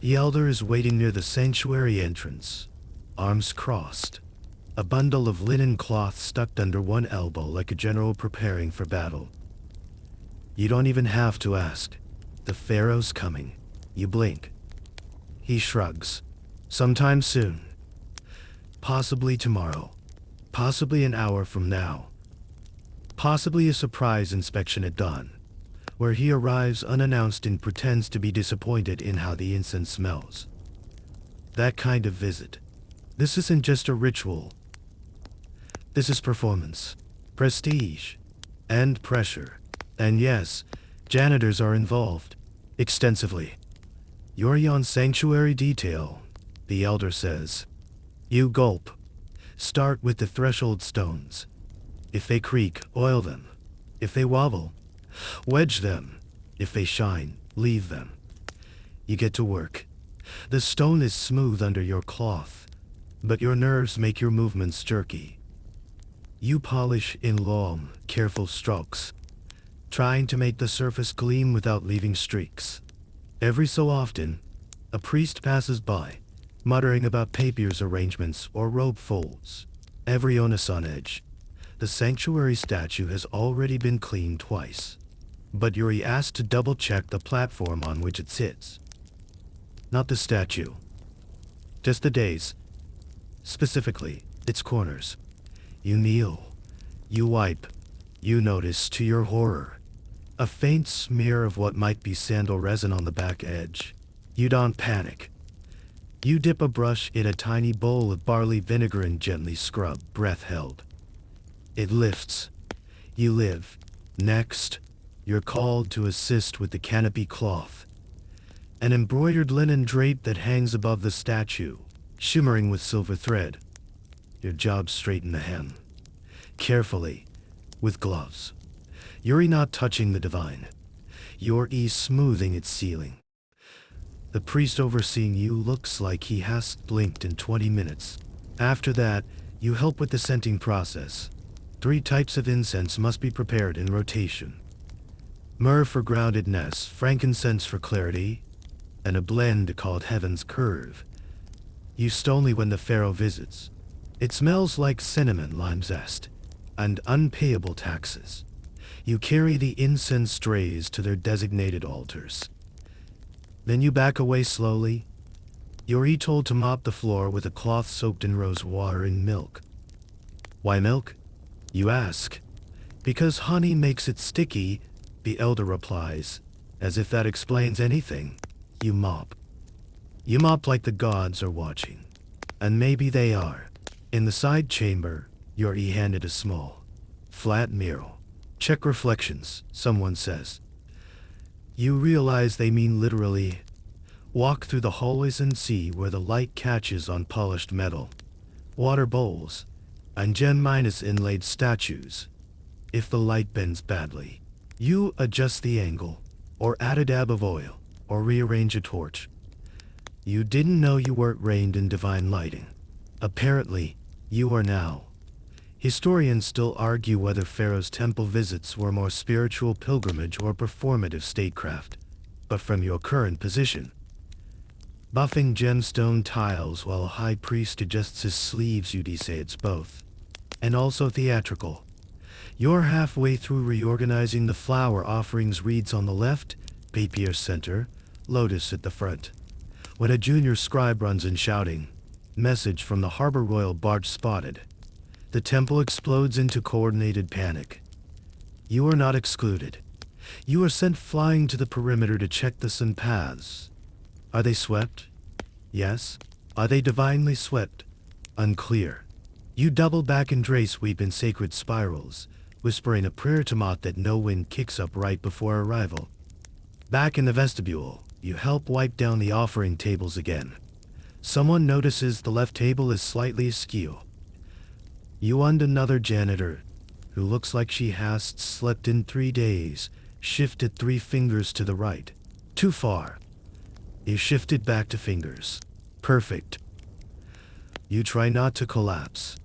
The elder is waiting near the sanctuary entrance, arms crossed, a bundle of linen cloth stuck under one elbow like a general preparing for battle. You don't even have to ask. The pharaoh's coming. You blink. He shrugs. Sometime soon. Possibly tomorrow. Possibly an hour from now. Possibly a surprise inspection at dawn, where he arrives unannounced and pretends to be disappointed in how the incense smells. That kind of visit. This isn't just a ritual. This is performance, prestige, and pressure. And yes, janitors are involved, extensively. You're on sanctuary detail, the elder says. You gulp. Start with the threshold stones. If they creak, oil them. If they wobble, wedge them. If they shine, leave them. You get to work. The stone is smooth under your cloth, but your nerves make your movements jerky. You polish in long, careful strokes, trying to make the surface gleam without leaving streaks. Every so often, a priest passes by, muttering about papyr's arrangements or robe folds. Every onus on edge. The sanctuary statue has already been cleaned twice, but you're asked to double-check the platform on which it sits. Not the statue, just the dais. Specifically, its corners. You kneel. You wipe. You notice, to your horror, a faint smear of what might be sandal resin on the back edge. You don't panic. You dip a brush in a tiny bowl of barley vinegar and gently scrub, breath held. It lifts. You live. Next, You're called to assist with the canopy cloth, an embroidered linen drape that hangs above the statue, shimmering with silver thread. Your job: straighten the hem. Carefully, with gloves. You're not touching the divine. You're smoothing its ceiling. The priest overseeing you looks like he has blinked in 20 minutes. After that, you help with the scenting process. 3 types of incense must be prepared in rotation. Myrrh for groundedness, frankincense for clarity, and a blend called Heaven's Curve, used only when the pharaoh visits. It smells like cinnamon, lime zest, and unpayable taxes. You carry the incense trays to their designated altars. Then you back away slowly. You're told to mop the floor with a cloth soaked in rose water and milk. Why milk? You ask. Because honey makes it sticky, the elder replies, as if that explains anything. You mop. You mop like the gods are watching. And maybe they are. In the side chamber, you're handed a small, flat mirror. Check reflections, someone says. You realize they mean literally. Walk through the hallways and see where the light catches on polished metal, water bowls, and gem-minus inlaid statues. If the light bends badly, you adjust the angle, or add a dab of oil, or rearrange a torch. You didn't know you weren't trained in divine lighting. Apparently, you are now. Historians still argue whether Pharaoh's temple visits were more spiritual pilgrimage or performative statecraft. But from your current position, buffing gemstone tiles while a high priest adjusts his sleeves, you'd say it's both. And also theatrical. You're halfway through reorganizing the flower offerings: reeds on the left, papier center, lotus at the front, when a junior scribe runs in shouting, "Message from the Harbor Royal barge spotted." The temple explodes into coordinated panic. You are not excluded. You are sent flying to the perimeter to check the sun paths. Are they swept? Yes. Are they divinely swept? Unclear. You double back and dray sweep in sacred spirals, whispering a prayer to Mot that no wind kicks up right before arrival. Back in the vestibule, you help wipe down the offering tables again. Someone notices the left table is slightly askew. You and another janitor, who looks like she has slept in 3 days, shifted 3 fingers to the right. Too far. You shifted back to fingers. Perfect. You try not to collapse.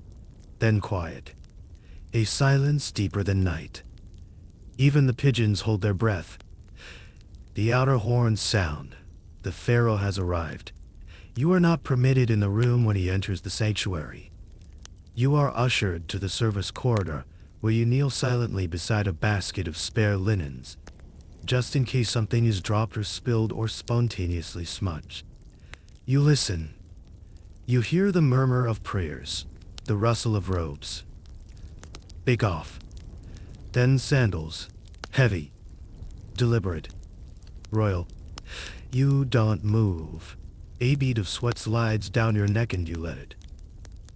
Then quiet. A silence deeper than night. Even the pigeons hold their breath. The outer horns sound. The pharaoh has arrived. You are not permitted in the room when he enters the sanctuary. You are ushered to the service corridor, where you kneel silently beside a basket of spare linens, just in case something is dropped or spilled or spontaneously smudged. You listen. You hear the murmur of prayers, the rustle of robes. Big off. Then sandals, heavy, deliberate, royal. You don't move. A bead of sweat slides down your neck and you let it.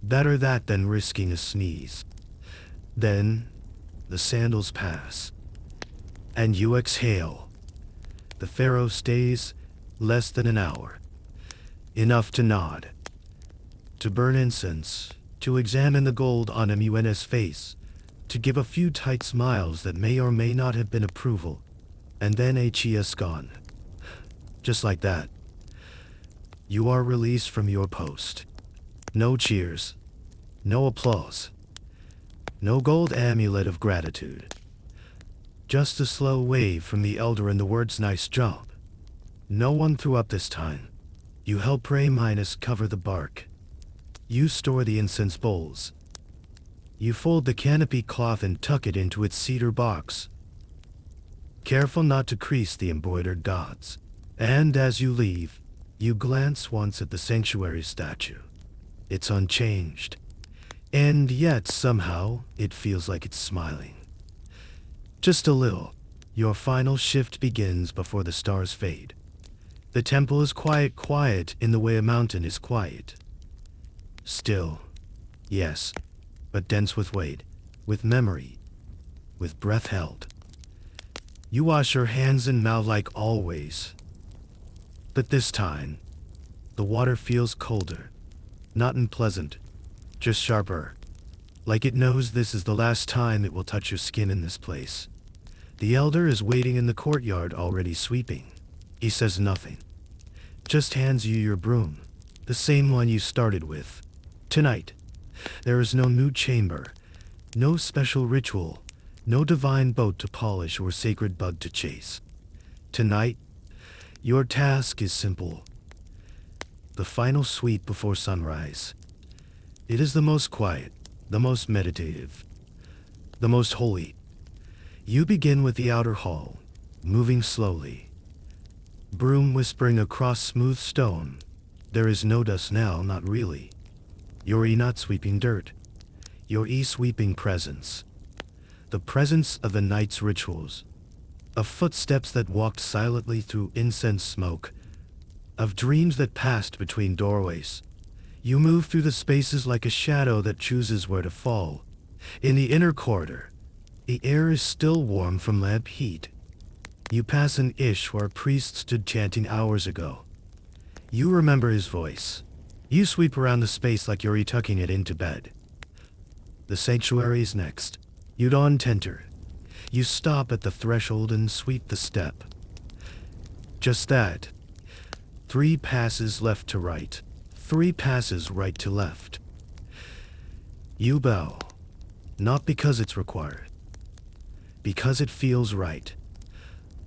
Better that than risking a sneeze. Then, the sandals pass. And you exhale. The pharaoh stays less than an hour. Enough to nod. To burn incense. To examine the gold on Mun's face. To give a few tight smiles that may or may not have been approval. And then H.E.S. gone. Just like that. You are released from your post. No cheers. No applause. No gold amulet of gratitude. Just a slow wave from the elder and the words, "Nice job." No one threw up this time. You help pray minus cover the bark. You store the incense bowls. You fold the canopy cloth and tuck it into its cedar box. Careful not to crease the embroidered gods. And as you leave, you glance once at the sanctuary statue. It's unchanged. And yet, somehow, it feels like it's smiling. Just a little. Your final shift begins before the stars fade. The temple is quiet in the way a mountain is quiet. Still, yes, but dense with weight, with memory, with breath held. You wash your hands and mouth like always. But this time, the water feels colder. Not unpleasant, just sharper. Like it knows this is the last time it will touch your skin in this place. The elder is waiting in the courtyard already sweeping. He says nothing. Just hands you your broom, the same one you started with. Tonight, there is no new chamber, no special ritual, no divine boat to polish or sacred bug to chase. Tonight, your task is simple. The final sweep before sunrise. It is the most quiet, the most meditative, the most holy. You begin with the outer hall, moving slowly. Broom whispering across smooth stone. There is no dust now, not really. You're not sweeping dirt. You're sweeping presence. The presence of the night's rituals. Of footsteps that walked silently through incense smoke. Of dreams that passed between doorways. You move through the spaces like a shadow that chooses where to fall. In the inner corridor, the air is still warm from lamp heat. You pass an ish where a priest stood chanting hours ago. You remember his voice. You sweep around the space like you're tucking it into bed. The sanctuary is next. You don't enter. You stop at the threshold and sweep the step. Just that. 3 passes left to right. 3 passes right to left. You bow. Not because it's required. Because it feels right.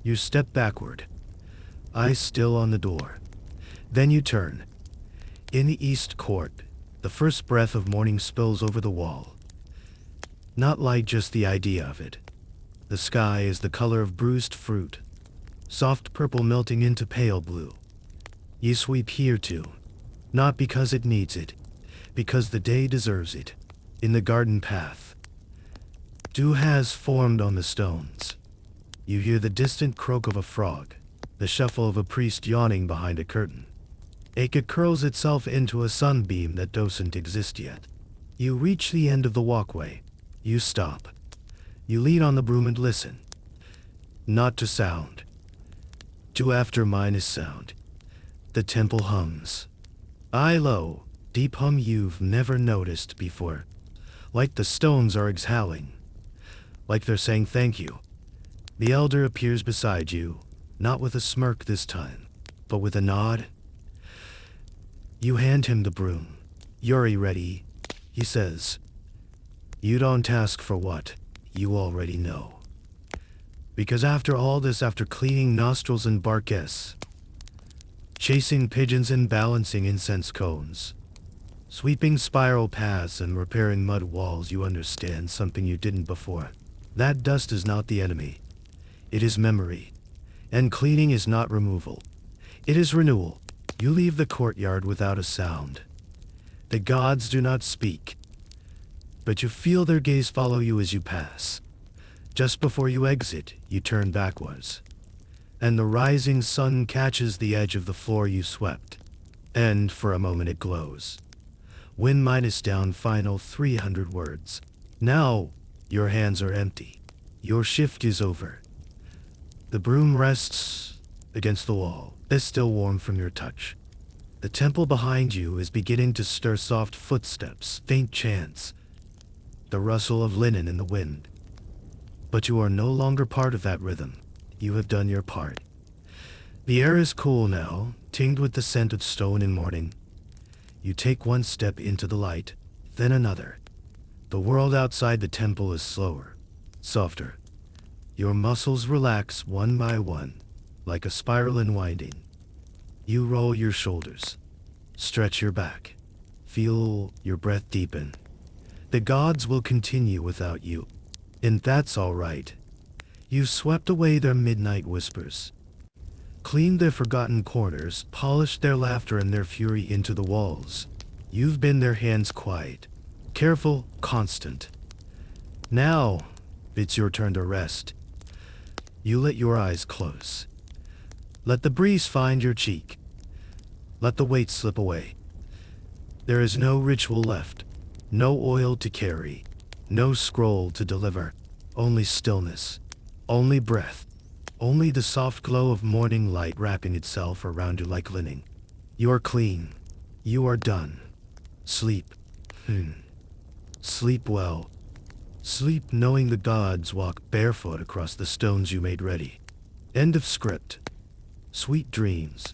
You step backward. Eyes still on the door. Then you turn. In the east court, the first breath of morning spills over the wall. Not light, just the idea of it. The sky is the color of bruised fruit. Soft purple melting into pale blue. You sweep here too. Not because it needs it. Because the day deserves it. In the garden path. Dew has formed on the stones. You hear the distant croak of a frog. The shuffle of a priest yawning behind a curtain. It curls itself into a sunbeam that doesn't exist yet. You reach the end of the walkway. You stop. You lean on the broom and listen. Not to sound. To after minus sound. The temple hums. Low, deep hum you've never noticed before. Like the stones are exhaling. Like they're saying thank you. The elder appears beside you, not with a smirk this time, but with a nod. You hand him the broom. You're ready, he says. You don't ask for what, you already know. Because after all this, after cleaning nostrils and barques, chasing pigeons and balancing incense cones, sweeping spiral paths and repairing mud walls, you understand something you didn't before. That dust is not the enemy. It is memory. And cleaning is not removal. It is renewal. You leave the courtyard without a sound. The gods do not speak. But you feel their gaze follow you as you pass. Just before you exit, you turn backwards. And the rising sun catches the edge of the floor you swept. And for a moment it glows. Wind minus down final 300 words. Now, your hands are empty. Your shift is over. The broom rests against the wall, is still warm from your touch. The temple behind you is beginning to stir, soft footsteps, faint chants, the rustle of linen in the wind. But you are no longer part of that rhythm. You have done your part. The air is cool now, tinged with the scent of stone and morning. You take one step into the light, then another. The world outside the temple is slower, softer. Your muscles relax one by one, like a spiral unwinding. You roll your shoulders, stretch your back, feel your breath deepen. The gods will continue without you, and that's all right. You've swept away their midnight whispers, cleaned their forgotten corners, polished their laughter and their fury into the walls. You've been their hands quiet, careful, constant. Now, it's your turn to rest. You let your eyes close. Let the breeze find your cheek. Let the weight slip away. There is no ritual left, no oil to carry, no scroll to deliver, only stillness, only breath, only the soft glow of morning light wrapping itself around you like linen. You are clean. You are done. Sleep. Sleep well. Sleep knowing the gods walk barefoot across the stones you made ready. End of script. Sweet dreams.